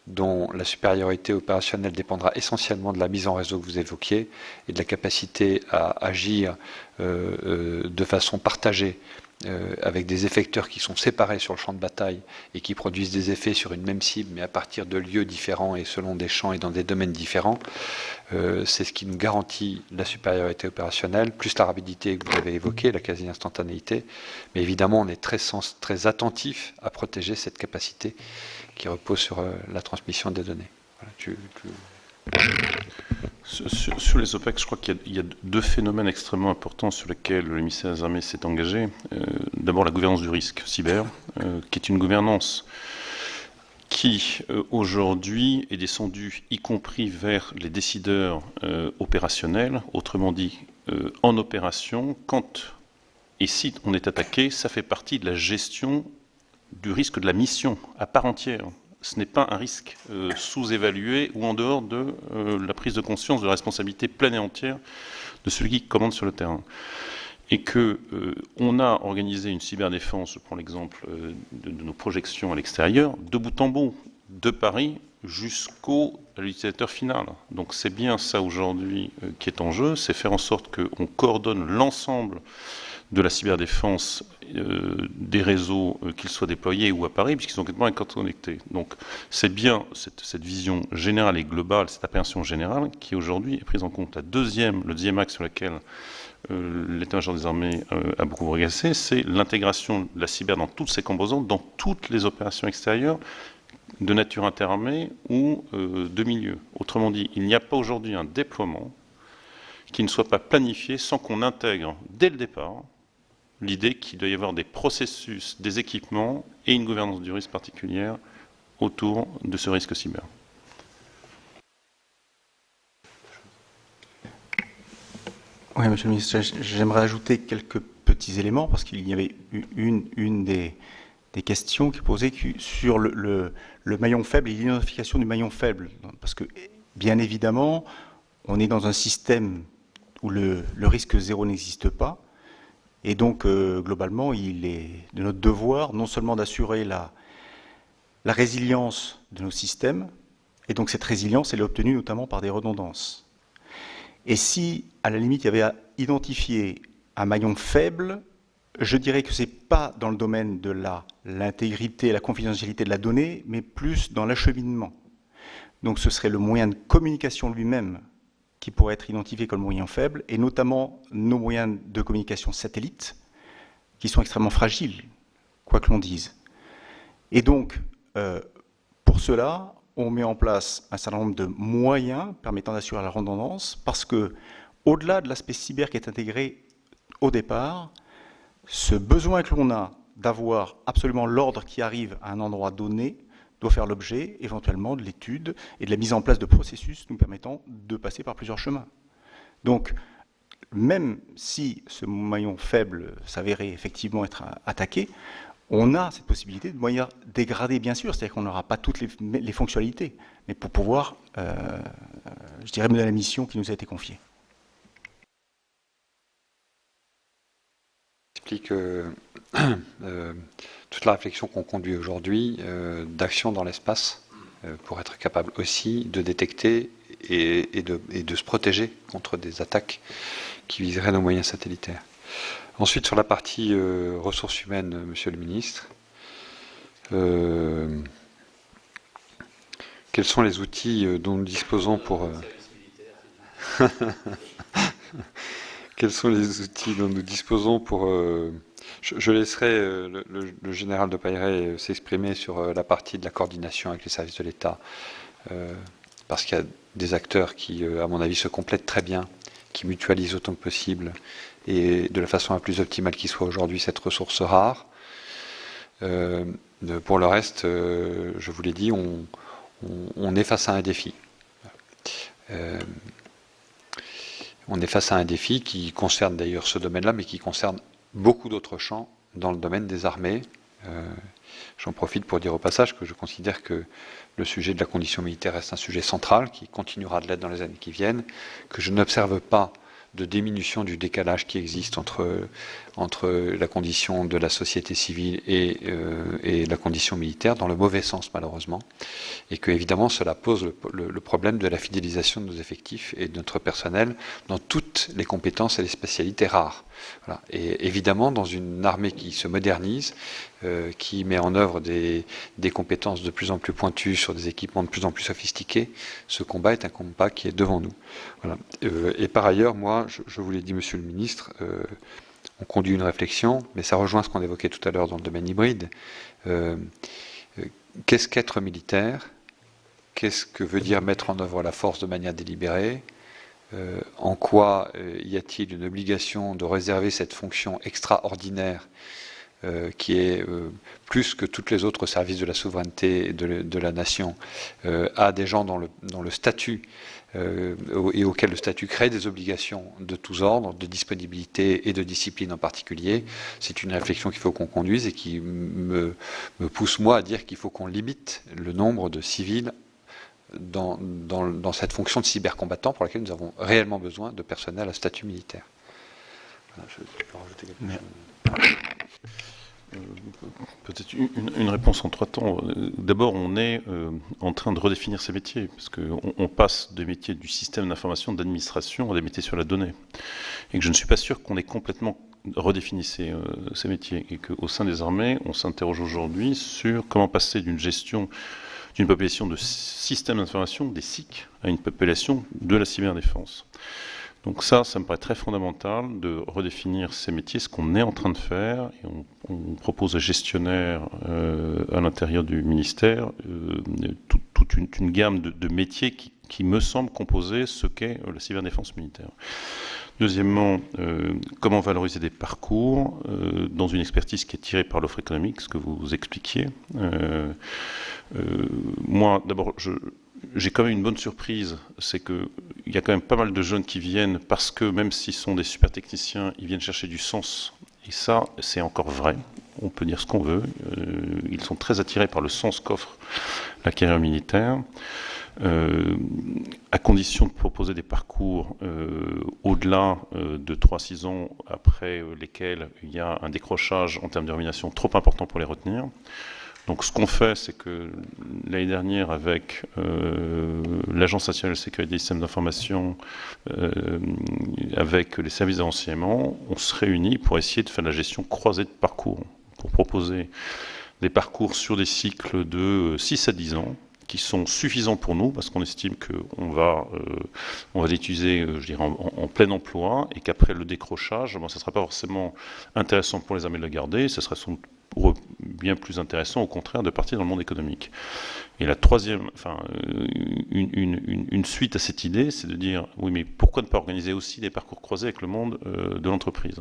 dont la supériorité opérationnelle dépendra essentiellement de la mise en réseau que vous évoquiez et de la capacité à agir de façon partagée avec des effecteurs qui sont séparés sur le champ de bataille et qui produisent des effets sur une même cible, mais à partir de lieux différents et selon des champs et dans des domaines différents. C'est ce qui nous garantit la supériorité opérationnelle, plus la rapidité que vous avez évoquée, la quasi-instantanéité. Mais évidemment, on est très attentif à protéger cette capacité qui repose sur la transmission des données. Voilà, Sur les OPEX, je crois qu'il y a deux phénomènes extrêmement importants sur lesquels le ministère des Armées s'est engagé. D'abord, la gouvernance du risque cyber, qui est une gouvernance qui, aujourd'hui, est descendue, y compris vers les décideurs opérationnels. Autrement dit, en opération, quand et si on est attaqué, ça fait partie de la gestion du risque de la mission à part entière. Ce n'est pas un risque sous-évalué ou en dehors de la prise de conscience de la responsabilité pleine et entière de celui qui commande sur le terrain. Et qu'on a organisé une cyberdéfense, je prends l'exemple de nos projections à l'extérieur, de bout en bout, de Paris jusqu'au l'utilisateur final. Donc c'est bien ça aujourd'hui qui est en jeu, c'est faire en sorte qu'on coordonne l'ensemble de la cyberdéfense des réseaux, qu'ils soient déployés ou à Paris, puisqu'ils sont complètement interconnectés. Donc c'est bien cette vision générale et globale, cette appréhension générale qui aujourd'hui est prise en compte. Le deuxième axe sur lequel l'état-major des armées a beaucoup progressé, c'est l'intégration de la cyber dans toutes ses composantes, dans toutes les opérations extérieures de nature interarmée ou de milieu. Autrement dit, il n'y a pas aujourd'hui un déploiement qui ne soit pas planifié sans qu'on intègre dès le départ l'idée qu'il doit y avoir des processus, des équipements et une gouvernance du risque particulière autour de ce risque cyber. Oui, Monsieur le Ministre, j'aimerais ajouter quelques petits éléments parce qu'il y avait une des questions qui posait sur le maillon faible et l'identification du maillon faible. Parce que, bien évidemment, on est dans un système où le risque zéro n'existe pas. Et donc, globalement, il est de notre devoir non seulement d'assurer la résilience de nos systèmes, et donc cette résilience, elle est obtenue notamment par des redondances. Et si, à la limite, il y avait à identifier un maillon faible, je dirais que ce n'est pas dans le domaine de l'intégrité et la confidentialité de la donnée, mais plus dans l'acheminement. Donc ce serait le moyen de communication lui-même qui pourrait être identifié comme moyen faible, et notamment nos moyens de communication satellites, qui sont extrêmement fragiles, quoi que l'on dise. Et donc, pour cela, on met en place un certain nombre de moyens permettant d'assurer la redondance, parce que, au-delà de l'aspect cyber qui est intégré au départ, ce besoin que l'on a d'avoir absolument l'ordre qui arrive à un endroit donné doit faire l'objet éventuellement de l'étude et de la mise en place de processus nous permettant de passer par plusieurs chemins. Donc, même si ce maillon faible s'avérait effectivement être attaqué, on a cette possibilité de moyen dégradé, bien sûr, c'est-à-dire qu'on n'aura pas toutes les fonctionnalités, mais pour pouvoir, je dirais, mener la mission qui nous a été confiée. Explique toute la réflexion qu'on conduit aujourd'hui d'action dans l'espace pour être capable aussi de détecter et de se protéger contre des attaques qui viseraient nos moyens satellitaires. Ensuite, sur la partie ressources humaines, Monsieur le Ministre, quels sont les outils dont nous disposons pour... Quels sont les outils dont nous disposons pour... Je laisserai le général de Pailleret s'exprimer sur la partie de la coordination avec les services de l'État, parce qu'il y a des acteurs qui, à mon avis, se complètent très bien, qui mutualisent autant que possible, et de la façon la plus optimale qui soit aujourd'hui cette ressource rare. Pour le reste, je vous l'ai dit, on est face à un défi. On est face à un défi qui concerne d'ailleurs ce domaine-là, mais qui concerne beaucoup d'autres champs dans le domaine des armées. J'en profite pour dire au passage que je considère que le sujet de la condition militaire reste un sujet central, qui continuera de l'être dans les années qui viennent, que je n'observe pas de diminution du décalage qui existe entre la condition de la société civile et la condition militaire, dans le mauvais sens malheureusement, et que évidemment cela pose le problème de la fidélisation de nos effectifs et de notre personnel dans toutes les compétences et les spécialités rares. Voilà. Et évidemment dans une armée qui se modernise, qui met en œuvre des compétences de plus en plus pointues sur des équipements de plus en plus sophistiqués, ce combat est un combat qui est devant nous. Voilà. Et par ailleurs, moi, je vous l'ai dit, Monsieur le Ministre, on conduit une réflexion, mais ça rejoint ce qu'on évoquait tout à l'heure dans le domaine hybride. Qu'est-ce qu'être militaire? Qu'est-ce que veut dire mettre en œuvre la force de manière délibérée? En quoi y a-t-il une obligation de réserver cette fonction extraordinaire qui est plus que tous les autres services de la souveraineté de la nation, à des gens dont le statut et auquel le statut crée des obligations de tous ordres, de disponibilité et de discipline en particulier. C'est une réflexion qu'il faut qu'on conduise et qui me pousse moi à dire qu'il faut qu'on limite le nombre de civils dans cette fonction de cybercombattant pour laquelle nous avons réellement besoin de personnel à statut militaire. Voilà, je peux rajouter quelque chose. Peut-être une réponse en 3 temps. D'abord, on est en train de redéfinir ces métiers, parce qu'on passe des métiers du système d'information d'administration à des métiers sur la donnée. Et que je ne suis pas sûr qu'on ait complètement redéfini ces métiers. Et qu'au sein des armées, on s'interroge aujourd'hui sur comment passer d'une gestion d'une population de systèmes d'information, des SIC, à une population de la cyberdéfense. Donc ça me paraît très fondamental de redéfinir ces métiers, ce qu'on est en train de faire. Et on propose aux gestionnaires à l'intérieur du ministère toute une gamme de métiers qui me semble composer ce qu'est la cyberdéfense militaire. Deuxièmement, comment valoriser des parcours dans une expertise qui est tirée par l'offre économique, ce que vous expliquiez. Moi, d'abord, j'ai quand même une bonne surprise, c'est qu'il y a quand même pas mal de jeunes qui viennent parce que même s'ils sont des super techniciens, ils viennent chercher du sens. Et ça, c'est encore vrai. On peut dire ce qu'on veut. Ils sont très attirés par le sens qu'offre la carrière militaire. À condition de proposer des parcours au-delà de 3-6 ans, après lesquels il y a un décrochage en termes de rémunération trop important pour les retenir. Donc ce qu'on fait, c'est que l'année dernière, avec l'Agence nationale de sécurité des systèmes d'information, avec les services de renseignement, on se réunit pour essayer de faire la gestion croisée de parcours, pour proposer des parcours sur des cycles de 6 à 10 ans, qui sont suffisants pour nous, parce qu'on estime qu'on va l'utiliser, je dirais, en plein emploi, et qu'après le décrochage, ça ne sera pas forcément intéressant pour les armées de le garder, ce serait pour eux bien plus intéressant, au contraire, de partir dans le monde économique. Et la troisième, une suite à cette idée, c'est de dire, oui, mais pourquoi ne pas organiser aussi des parcours croisés avec le monde de l'entreprise ?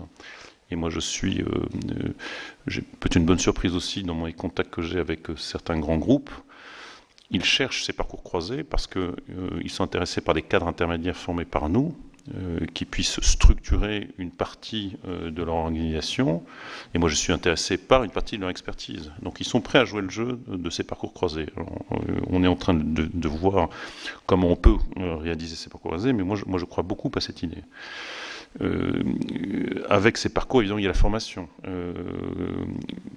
Et moi, j'ai peut-être une bonne surprise aussi dans les contacts que j'ai avec certains grands groupes. Ils cherchent ces parcours croisés parce qu'ils sont intéressés par des cadres intermédiaires formés par nous, qui puissent structurer une partie de leur organisation. Et moi, je suis intéressé par une partie de leur expertise. Donc, ils sont prêts à jouer le jeu de ces parcours croisés. Alors, on est en train de voir comment on peut réaliser ces parcours croisés, mais moi, je crois beaucoup à cette idée. Avec ces parcours, évidemment, il y a la formation.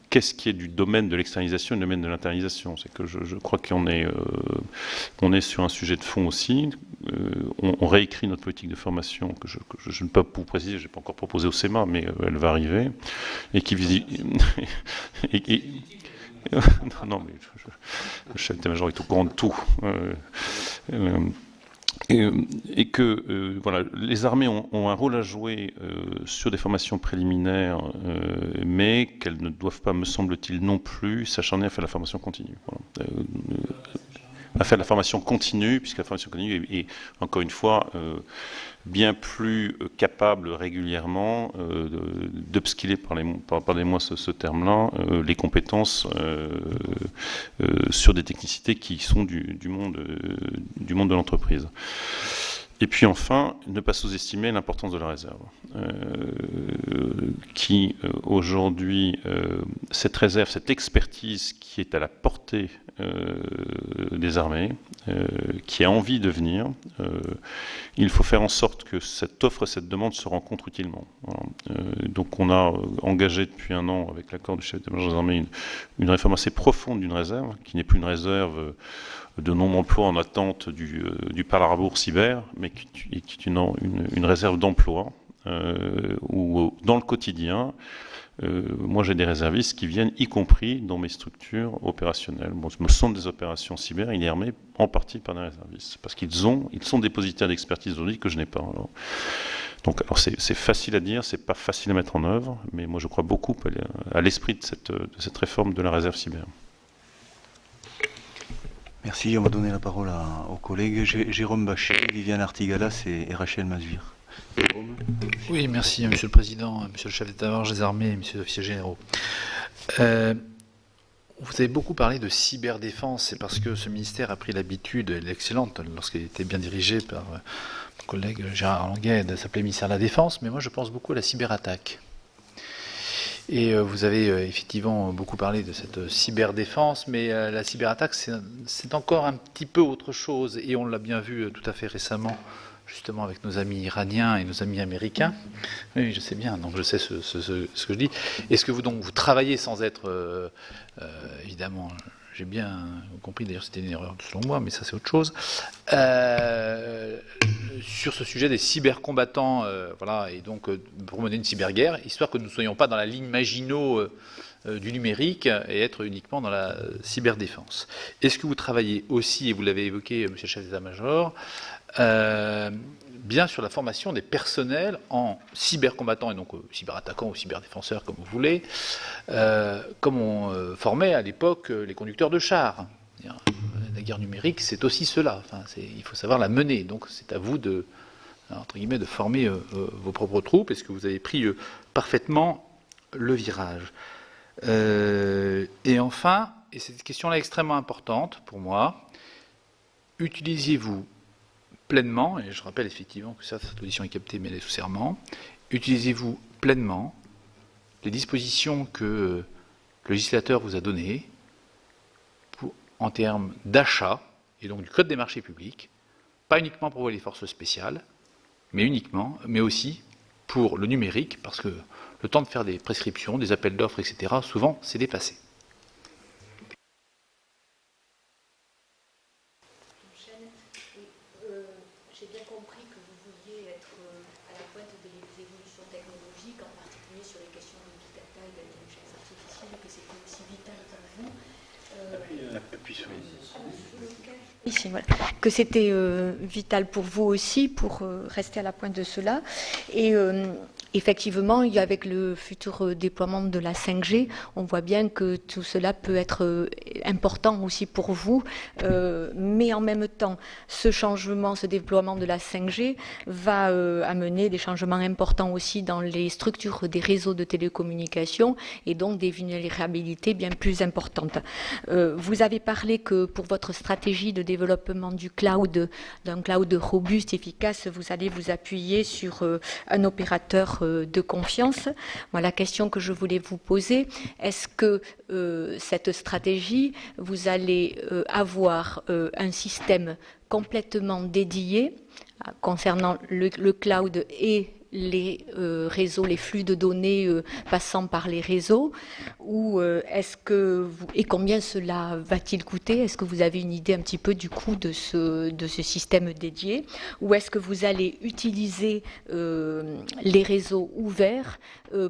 Qu'est-ce qui est du domaine de l'externalisation et du domaine de l'internalisation ? C'est que je crois qu'on est sur un sujet de fond aussi. On réécrit notre politique de formation, que je ne peux pas vous préciser, je n'ai pas encore proposé au CEMA, mais elle va arriver, et qui vise... non, mais le chef d'état-major est au courant de tout. Et que voilà, les armées ont un rôle à jouer sur des formations préliminaires, mais qu'elles ne doivent pas, me semble-t-il, non plus s'acharner à faire la formation continue. Voilà. À faire la formation continue, puisque la formation continue est encore une fois, bien plus capable régulièrement d'upskiller, pardonnez-moi ce terme-là, les compétences sur des technicités qui sont du monde de l'entreprise. Et puis enfin, ne pas sous-estimer l'importance de la réserve, qui aujourd'hui, cette réserve, cette expertise qui est à la portée des armées, qui a envie de venir, il faut faire en sorte que cette offre et cette demande se rencontrent utilement. Voilà. Donc on a engagé depuis 1 an, avec l'accord du chef d'état-major des armées, une réforme assez profonde d'une réserve, qui n'est plus une réserve de non-emploi en attente du Palarabour cyber, mais qui est une réserve d'emploi, où dans le quotidien, moi j'ai des réservistes qui viennent, y compris dans mes structures opérationnelles. Bon, le centre des opérations cyber, il est armé en partie par des réservistes, parce qu'ils sont dépositaires d'expertise aujourd'hui que je n'ai pas. Alors c'est facile à dire, c'est pas facile à mettre en œuvre, mais moi je crois beaucoup à l'esprit de cette réforme de la réserve cyber. Merci, on va donner la parole aux collègues Jérôme Bachet, Viviane Artigalas et Rachel Masur. Oui, merci Monsieur le Président, Monsieur le chef d'état-major des armées, Messieurs les officiers généraux. Vous avez beaucoup parlé de cyberdéfense, c'est parce que ce ministère a pris l'habitude, l'excellente, lorsqu'il était bien dirigé par mon collègue Gérard Languet, de s'appeler ministère de la Défense, mais moi je pense beaucoup à la cyberattaque. Et vous avez effectivement beaucoup parlé de cette cyberdéfense, mais la cyberattaque, c'est encore un petit peu autre chose, et on l'a bien vu tout à fait récemment, justement avec nos amis iraniens et nos amis américains. Oui, je sais bien, donc je sais ce que je dis. Est-ce que vous travaillez sans être, évidemment, j'ai bien compris, d'ailleurs c'était une erreur selon moi, mais ça c'est autre chose, sur ce sujet des cybercombattants, voilà, et donc pour mener une cyberguerre, histoire que nous ne soyons pas dans la ligne Maginot du numérique et être uniquement dans la cyberdéfense. Est-ce que vous travaillez aussi, et vous l'avez évoqué, monsieur le chef d'état-major, bien sur la formation des personnels en cybercombattants et donc cyberattaquants ou cyberdéfenseurs, comme vous voulez, comme on formait à l'époque les conducteurs de chars. La guerre numérique, c'est aussi cela. Enfin, il faut savoir la mener. Donc, c'est à vous de, entre guillemets, de former vos propres troupes. Est-ce que vous avez pris parfaitement le virage? Et enfin, et cette question-là est extrêmement importante pour moi, utilisez-vous pleinement, et je rappelle effectivement que cette audition est captée, mais elle est sous serment, utilisez-vous pleinement les dispositions que le législateur vous a données en termes d'achat, et donc du Code des marchés publics, pas uniquement pour les forces spéciales, mais aussi pour le numérique, parce que le temps de faire des prescriptions, des appels d'offres, etc., souvent, c'est dépassé. J'ai bien compris que vous vouliez être à la pointe des évolutions technologiques, en particulier sur les questions de big data et d'intelligence artificielle, et que c'était aussi vital pour vous. Appuie sur Ici, voilà. Que c'était vital pour vous aussi, pour rester à la pointe de cela. Et effectivement, avec le futur déploiement de la 5G, on voit bien que tout cela peut être important aussi pour vous. Mais en même temps, ce changement, ce déploiement de la 5G va amener des changements importants aussi dans les structures des réseaux de télécommunications et donc des vulnérabilités bien plus importantes. Vous avez parlé que pour votre stratégie de développement du cloud, d'un cloud robuste, efficace, vous allez vous appuyer sur un opérateur de confiance. Moi, la question que je voulais vous poser, est-ce que cette stratégie, vous allez avoir un système complètement dédié concernant le cloud et les réseaux, les flux de données passant par les réseaux, ou est-ce que et combien cela va-t-il coûter? Est-ce que vous avez une idée un petit peu du coût de ce système dédié, ou est-ce que vous allez utiliser les réseaux ouverts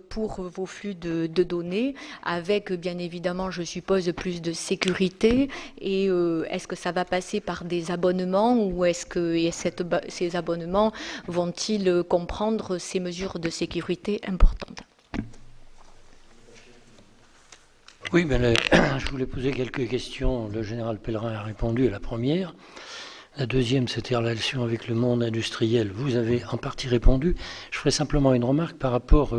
pour vos flux de données, avec bien évidemment, je suppose, plus de sécurité, et est-ce que ça va passer par des abonnements, ou est-ce que ces abonnements vont-ils comprendre ces mesures de sécurité importantes? Oui, je voulais poser quelques questions. Le général Pellerin a répondu à la première. La deuxième, c'était en relation avec le monde industriel. Vous avez en partie répondu. Je ferai simplement une remarque par rapport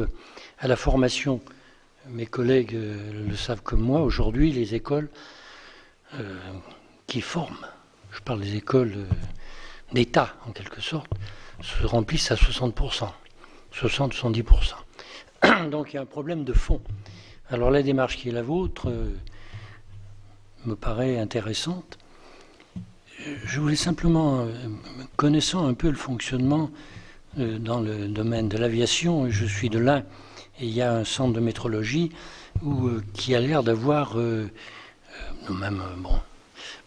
à la formation. Mes collègues le savent comme moi. Aujourd'hui, les écoles qui forment, je parle des écoles d'État en quelque sorte, se remplissent à 60%. 60-70%. Donc il y a un problème de fond. Alors la démarche qui est la vôtre me paraît intéressante. Je voulais simplement, connaissant un peu le fonctionnement dans le domaine de l'aviation, je suis de l'Ain, et il y a un centre de métrologie qui a l'air d'avoir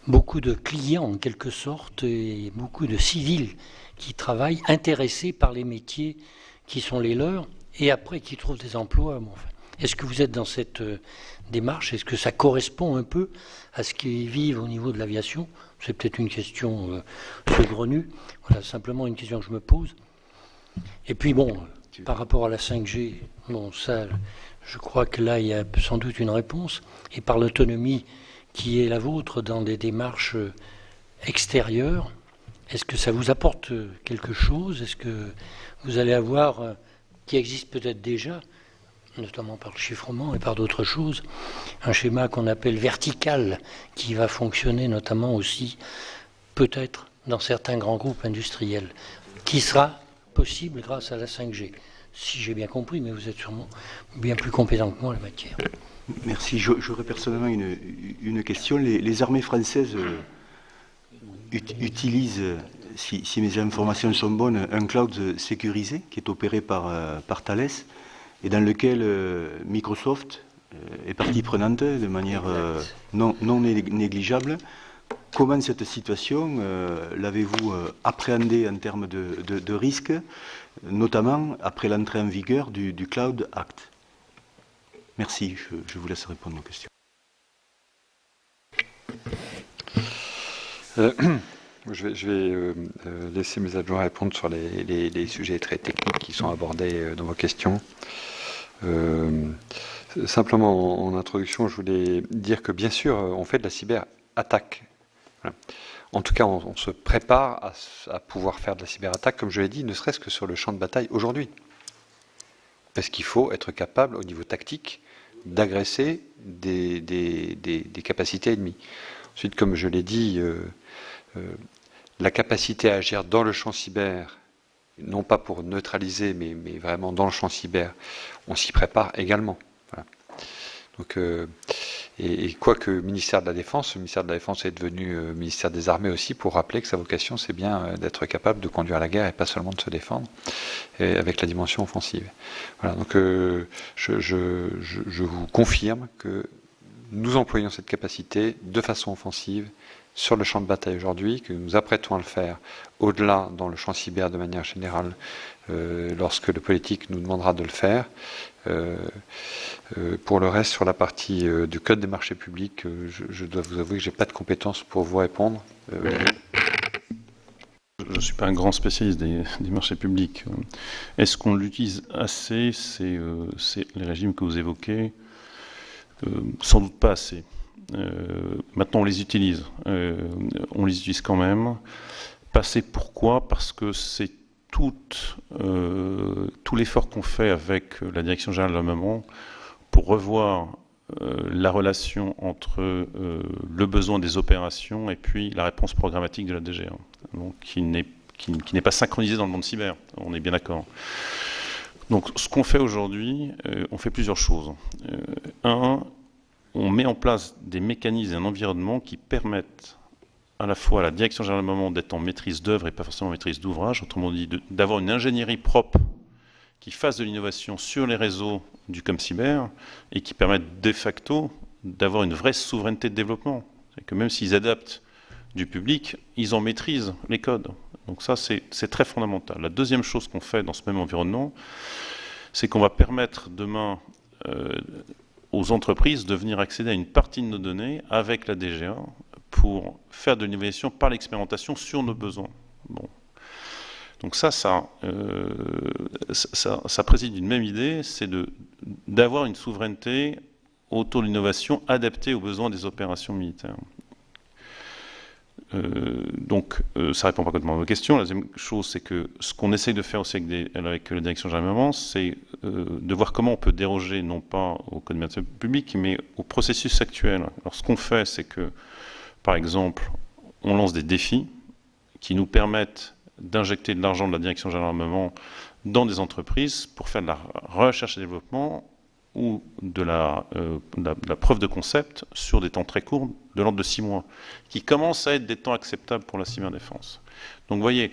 beaucoup de clients en quelque sorte, et beaucoup de civils qui travaillent, intéressés par les métiers qui sont les leurs, et après qui trouvent des emplois. Bon, enfin, est-ce que vous êtes dans cette démarche? Est-ce que ça correspond un peu à ce qu'ils vivent au niveau de l'aviation? C'est peut-être une question saugrenue. Voilà, simplement une question que je me pose. Et puis bon, par rapport à la 5G, bon, ça, je crois que là, il y a sans doute une réponse. Et par l'autonomie qui est la vôtre dans des démarches extérieures, est-ce que ça vous apporte quelque chose? Est-ce que vous allez avoir, qui existe peut-être déjà, notamment par le chiffrement et par d'autres choses, un schéma qu'on appelle vertical, qui va fonctionner notamment aussi, peut-être, dans certains grands groupes industriels, qui sera possible grâce à la 5G? Si j'ai bien compris, mais vous êtes sûrement bien plus compétent que moi en la matière. Merci. J'aurais personnellement une question. Les armées françaises utilisent, si mes informations sont bonnes, un cloud sécurisé qui est opéré par Thales et dans lequel Microsoft est partie prenante de manière non négligeable. Comment cette situation l'avez-vous appréhendée en termes de risques, notamment après l'entrée en vigueur du Cloud Act? Merci, je vous laisse répondre aux questions. Je vais laisser mes adjoints répondre sur les sujets très techniques qui sont abordés dans vos questions. Simplement, en introduction, je voulais dire que bien sûr, on fait de la cyberattaque. Voilà. En tout cas, on se prépare à pouvoir faire de la cyberattaque, comme je l'ai dit, ne serait-ce que sur le champ de bataille aujourd'hui. Parce qu'il faut être capable, au niveau tactique, d'agresser des capacités ennemies. Ensuite, comme je l'ai dit, la capacité à agir dans le champ cyber, non pas pour neutraliser, mais vraiment dans le champ cyber, on s'y prépare également. Voilà. Donc, et quoique ministère de la Défense, le ministère de la Défense est devenu ministère des Armées aussi, pour rappeler que sa vocation, c'est bien d'être capable de conduire la guerre et pas seulement de se défendre, et avec la dimension offensive. Voilà, donc je vous confirme que nous employons cette capacité de façon offensive sur le champ de bataille aujourd'hui, que nous apprêtons à le faire au-delà dans le champ cyber de manière générale, lorsque le politique nous demandera de le faire. Pour le reste, sur la partie du code des marchés publics, je dois vous avouer que je n'ai pas de compétences pour vous répondre. Je ne suis pas un grand spécialiste des marchés publics. Est-ce qu'on l'utilise assez? C'est les régimes que vous évoquez. Sans doute pas assez. Maintenant, on les utilise. On les utilise quand même. Pas assez, pourquoi? Parce que c'est tout l'effort qu'on fait avec la Direction générale de l'armement pour revoir la relation entre le besoin des opérations et puis la réponse programmatique de la DGA, donc qui n'est pas synchronisée dans le monde cyber, on est bien d'accord. Donc ce qu'on fait aujourd'hui, on fait plusieurs choses. On met en place des mécanismes et un environnement qui permettent à la fois à la Direction générale de l'armement d'être en maîtrise d'œuvre et pas forcément en maîtrise d'ouvrage, autrement dit d'avoir une ingénierie propre qui fasse de l'innovation sur les réseaux du ComCyber et qui permette de facto d'avoir une vraie souveraineté de développement. C'est que même s'ils adaptent du public, ils en maîtrisent les codes. Donc ça, c'est très fondamental. La deuxième chose qu'on fait dans ce même environnement, c'est qu'on va permettre demain aux entreprises de venir accéder à une partie de nos données avec la DGA pour faire de l'innovation par l'expérimentation sur nos besoins. Bon. Donc ça préside d'une même idée, c'est d'avoir une souveraineté autour de l'innovation adaptée aux besoins des opérations militaires. Donc ça répond pas complètement à vos questions. La deuxième chose, c'est que ce qu'on essaye de faire aussi avec la Direction générale de l'armement, c'est de voir comment on peut déroger, non pas au code de marché public, mais au processus actuel. Alors ce qu'on fait, c'est que, par exemple, on lance des défis qui nous permettent d'injecter de l'argent de la Direction générale de l'armement dans des entreprises pour faire de la recherche et développement ou de la preuve de concept sur des temps très courts, de l'ordre de 6 mois, qui commencent à être des temps acceptables pour la cyberdéfense. Donc vous voyez,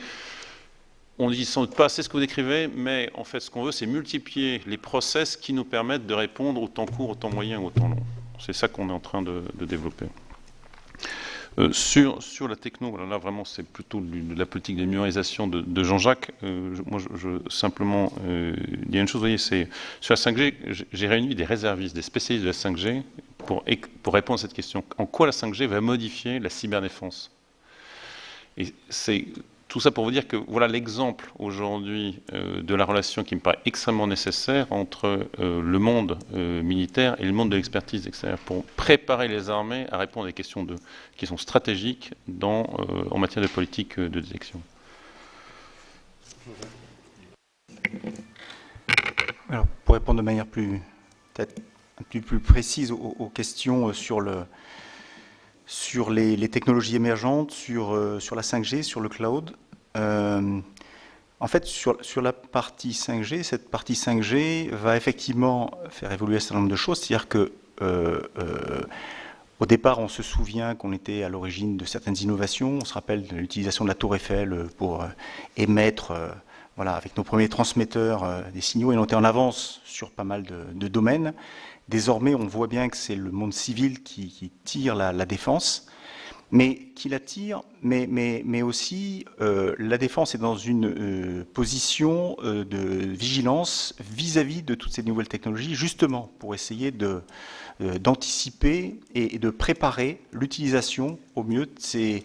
on ne dit sans doute pas assez ce que vous décrivez, mais en fait ce qu'on veut, c'est multiplier les process qui nous permettent de répondre au temps court, au temps moyen ou au temps long. C'est ça qu'on est en train de développer. Sur la techno, voilà, là vraiment c'est plutôt de la politique de numérisation de Jean-Jacques. Simplement il y a une chose, vous voyez, c'est sur la 5G, j'ai réuni des réservistes, des spécialistes de la 5G pour répondre à cette question. En quoi la 5G va modifier la cyberdéfense? Et c'est tout ça pour vous dire que voilà l'exemple aujourd'hui de la relation qui me paraît extrêmement nécessaire entre le monde militaire et le monde de l'expertise extérieure pour préparer les armées à répondre à des questions qui sont stratégiques en matière de politique de détection. Alors, pour répondre de manière peut-être un peu plus précise aux questions sur les technologies émergentes, sur la 5G, sur le cloud. En fait, sur la partie 5G, cette partie 5G va effectivement faire évoluer un certain nombre de choses. C'est-à-dire que au départ, on se souvient qu'on était à l'origine de certaines innovations. On se rappelle de l'utilisation de la tour Eiffel pour émettre, voilà, avec nos premiers transmetteurs, des signaux, et on était en avance sur pas mal de domaines. Désormais, on voit bien que c'est le monde civil qui tire la défense, mais qui la tire, mais aussi la défense est dans une position de vigilance vis-à-vis de toutes ces nouvelles technologies, justement pour essayer d'anticiper et de préparer l'utilisation au mieux de ces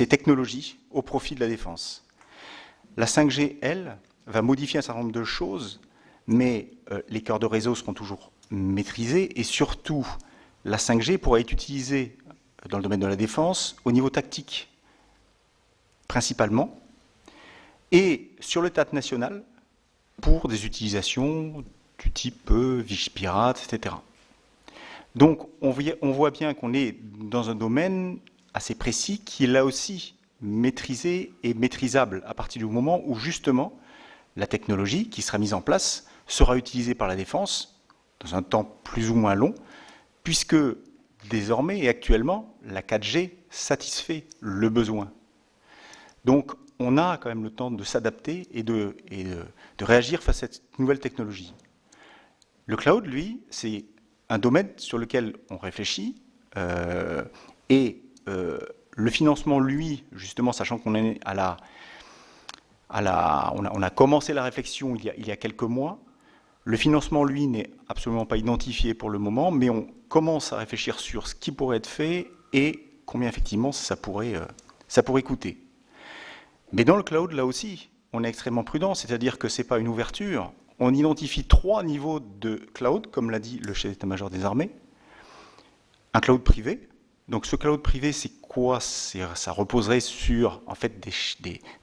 technologies au profit de la défense. La 5G, elle, va modifier un certain nombre de choses, mais les cœurs de réseau seront toujours maîtrisés, et surtout, la 5G pourra être utilisée dans le domaine de la défense au niveau tactique, principalement, et sur le théâtre national, pour des utilisations du type Vigipirate, etc. Donc, on voit bien qu'on est dans un domaine assez précis qui est là aussi maîtrisé et maîtrisable à partir du moment où, justement, la technologie qui sera mise en place sera utilisée par la défense dans un temps plus ou moins long, puisque désormais et actuellement, la 4G satisfait le besoin. Donc, on a quand même le temps de s'adapter et de réagir face à cette nouvelle technologie. Le cloud, lui, c'est un domaine sur lequel on réfléchit et le financement, lui, justement, sachant qu'on est on a commencé la réflexion il y a quelques mois, le financement, lui, n'est absolument pas identifié pour le moment, mais on commence à réfléchir sur ce qui pourrait être fait et combien effectivement ça pourrait coûter. Mais dans le cloud, là aussi, on est extrêmement prudent, c'est-à-dire que ce n'est pas une ouverture. On identifie 3 niveaux de cloud, comme l'a dit le chef d'état-major des armées. Un cloud privé. Donc ce cloud privé, c'est quoi? Ça reposerait sur en fait,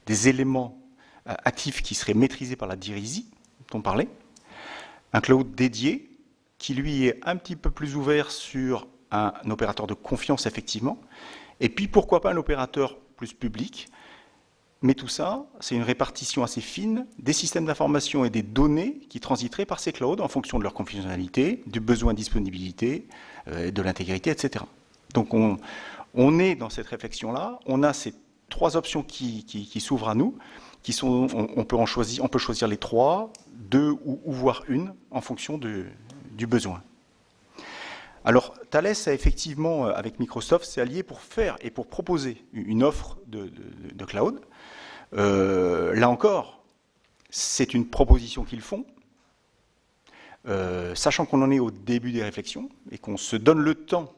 des éléments actifs qui seraient maîtrisés par la DIRISI, dont on parlait. Un cloud dédié, qui lui est un petit peu plus ouvert sur un opérateur de confiance, effectivement. Et puis, pourquoi pas un opérateur plus public. Mais tout ça, c'est une répartition assez fine des systèmes d'information et des données qui transiteraient par ces clouds en fonction de leur confidentialité, du besoin de disponibilité, de l'intégrité, etc. Donc on est dans cette réflexion-là, on a ces 3 options qui s'ouvrent à nous, qui sont, on peut choisir les 3, 2 ou voire une en fonction du besoin. Alors Thales a effectivement, avec Microsoft, s'est allié pour faire et pour proposer une offre de cloud. Là encore, c'est une proposition qu'ils font, sachant qu'on en est au début des réflexions et qu'on se donne le temps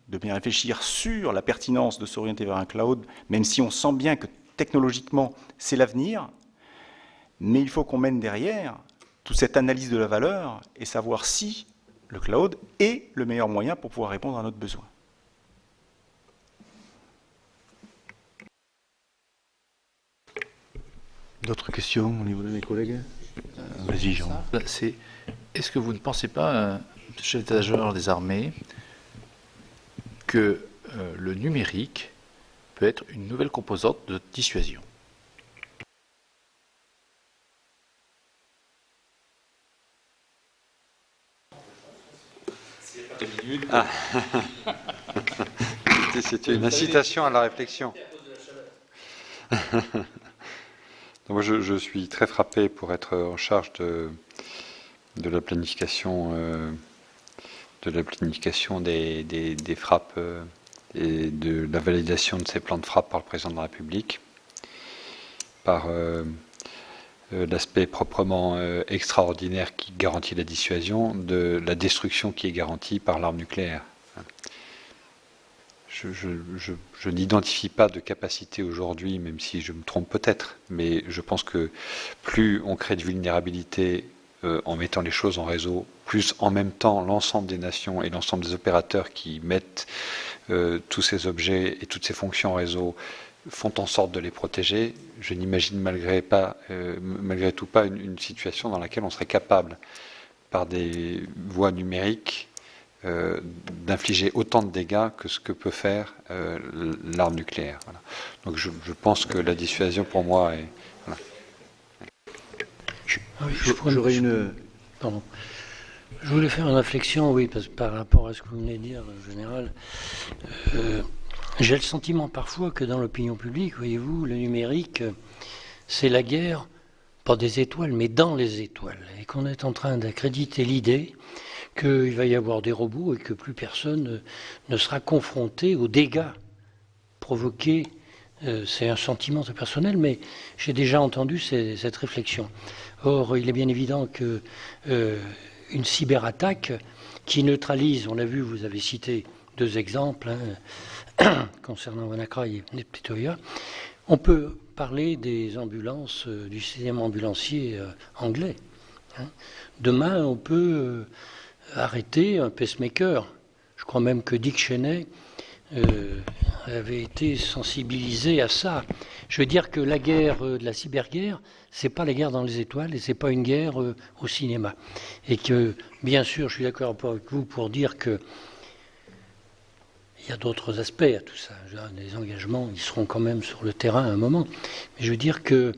de bien réfléchir sur la pertinence de s'orienter vers un cloud, même si on sent bien que technologiquement c'est l'avenir, mais il faut qu'on mène derrière toute cette analyse de la valeur et savoir si le cloud est le meilleur moyen pour pouvoir répondre à notre besoin. D'autres questions au niveau de mes collègues? Vas-y, Jean. Est-ce que vous ne pensez pas, chef d'état-major des armées, que le numérique peut être une nouvelle composante de dissuasion? Ah. C'était une incitation à la réflexion. Moi, je suis très frappé pour être en charge de la planification, des frappes et de la validation de ces plans de frappe par le président de la République, par l'aspect proprement extraordinaire qui garantit la dissuasion, de la destruction qui est garantie par l'arme nucléaire. Je n'identifie pas de capacité aujourd'hui, même si je me trompe peut-être, mais je pense que plus on crée de vulnérabilité en mettant les choses en réseau, plus en même temps l'ensemble des nations et l'ensemble des opérateurs qui mettent tous ces objets et toutes ces fonctions en réseau font en sorte de les protéger, je n'imagine malgré tout pas une situation dans laquelle on serait capable, par des voies numériques, d'infliger autant de dégâts que ce que peut faire l'arme nucléaire. Voilà. Donc je pense que la dissuasion pour moi est... Voilà. J'aurais une... Pardon. Je voulais faire une réflexion, oui, parce que par rapport à ce que vous venez de dire, en général, j'ai le sentiment parfois que dans l'opinion publique, voyez-vous, le numérique, c'est la guerre, pas des étoiles, mais dans les étoiles, et qu'on est en train d'accréditer l'idée qu'il va y avoir des robots et que plus personne ne sera confronté aux dégâts provoqués. C'est un sentiment très personnel, mais j'ai déjà entendu cette réflexion. Or, il est bien évident que une cyberattaque qui neutralise, on l'a vu, vous avez cité 2 exemples concernant WannaCry et NetPletoya, On peut parler des ambulances, du système ambulancier anglais. Demain, on peut arrêter un pacemaker. Je crois même que Dick Cheney avait été sensibilisé à ça. Je veux dire que la guerre de la cyberguerre, c'est pas la guerre dans les étoiles et c'est pas une guerre au cinéma. Et que, bien sûr, je suis d'accord avec vous pour dire que il y a d'autres aspects à tout ça. Les engagements, ils seront quand même sur le terrain à un moment. Mais je veux dire que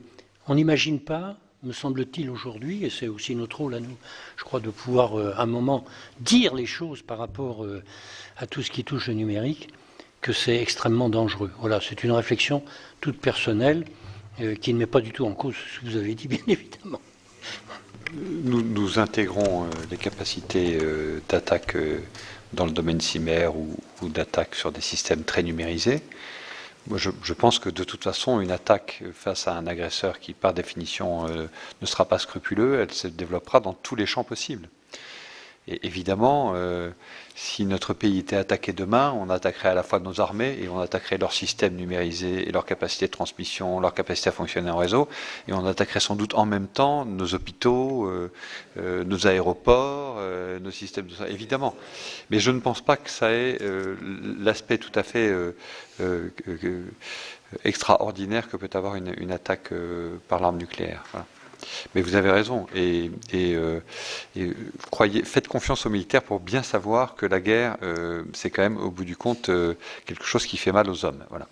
on n'imagine pas, me semble-t-il aujourd'hui, et c'est aussi notre rôle à nous, je crois, de pouvoir à un moment dire les choses par rapport à tout ce qui touche le numérique, que c'est extrêmement dangereux. Voilà, c'est une réflexion toute personnelle qui ne met pas du tout en cause ce que vous avez dit, bien évidemment. Nous intégrons les capacités d'attaque dans le domaine cyber ou d'attaque sur des systèmes très numérisés. Moi, je pense que de toute façon, une attaque face à un agresseur qui, par définition, ne sera pas scrupuleux, elle se développera dans tous les champs possibles. Et évidemment, si notre pays était attaqué demain, on attaquerait à la fois nos armées et on attaquerait leurs systèmes numérisés et leur capacité de transmission, leur capacité à fonctionner en réseau, et on attaquerait sans doute en même temps nos hôpitaux, nos aéroports, nos systèmes de santé, évidemment. Mais je ne pense pas que ça ait l'aspect tout à fait extraordinaire que peut avoir une attaque par l'arme nucléaire. Voilà. Mais vous avez raison, et faites confiance aux militaires pour bien savoir que la guerre, c'est quand même, au bout du compte, quelque chose qui fait mal aux hommes. Voilà.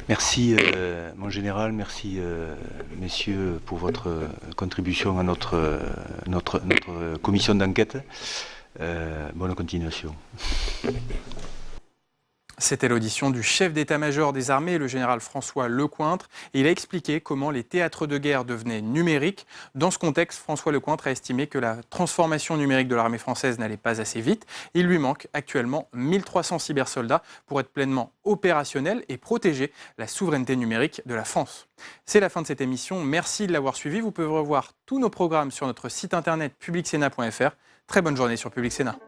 Merci, mon général, merci, messieurs, pour votre contribution à notre commission d'enquête. Bonne continuation. C'était l'audition du chef d'état-major des armées, le général François Lecointre. Et il a expliqué comment les théâtres de guerre devenaient numériques. Dans ce contexte, François Lecointre a estimé que la transformation numérique de l'armée française n'allait pas assez vite. Il lui manque actuellement 1300 cybersoldats pour être pleinement opérationnels et protéger la souveraineté numérique de la France. C'est la fin de cette émission. Merci de l'avoir suivi. Vous pouvez revoir tous nos programmes sur notre site internet publicsénat.fr. Très bonne journée sur Public Sénat.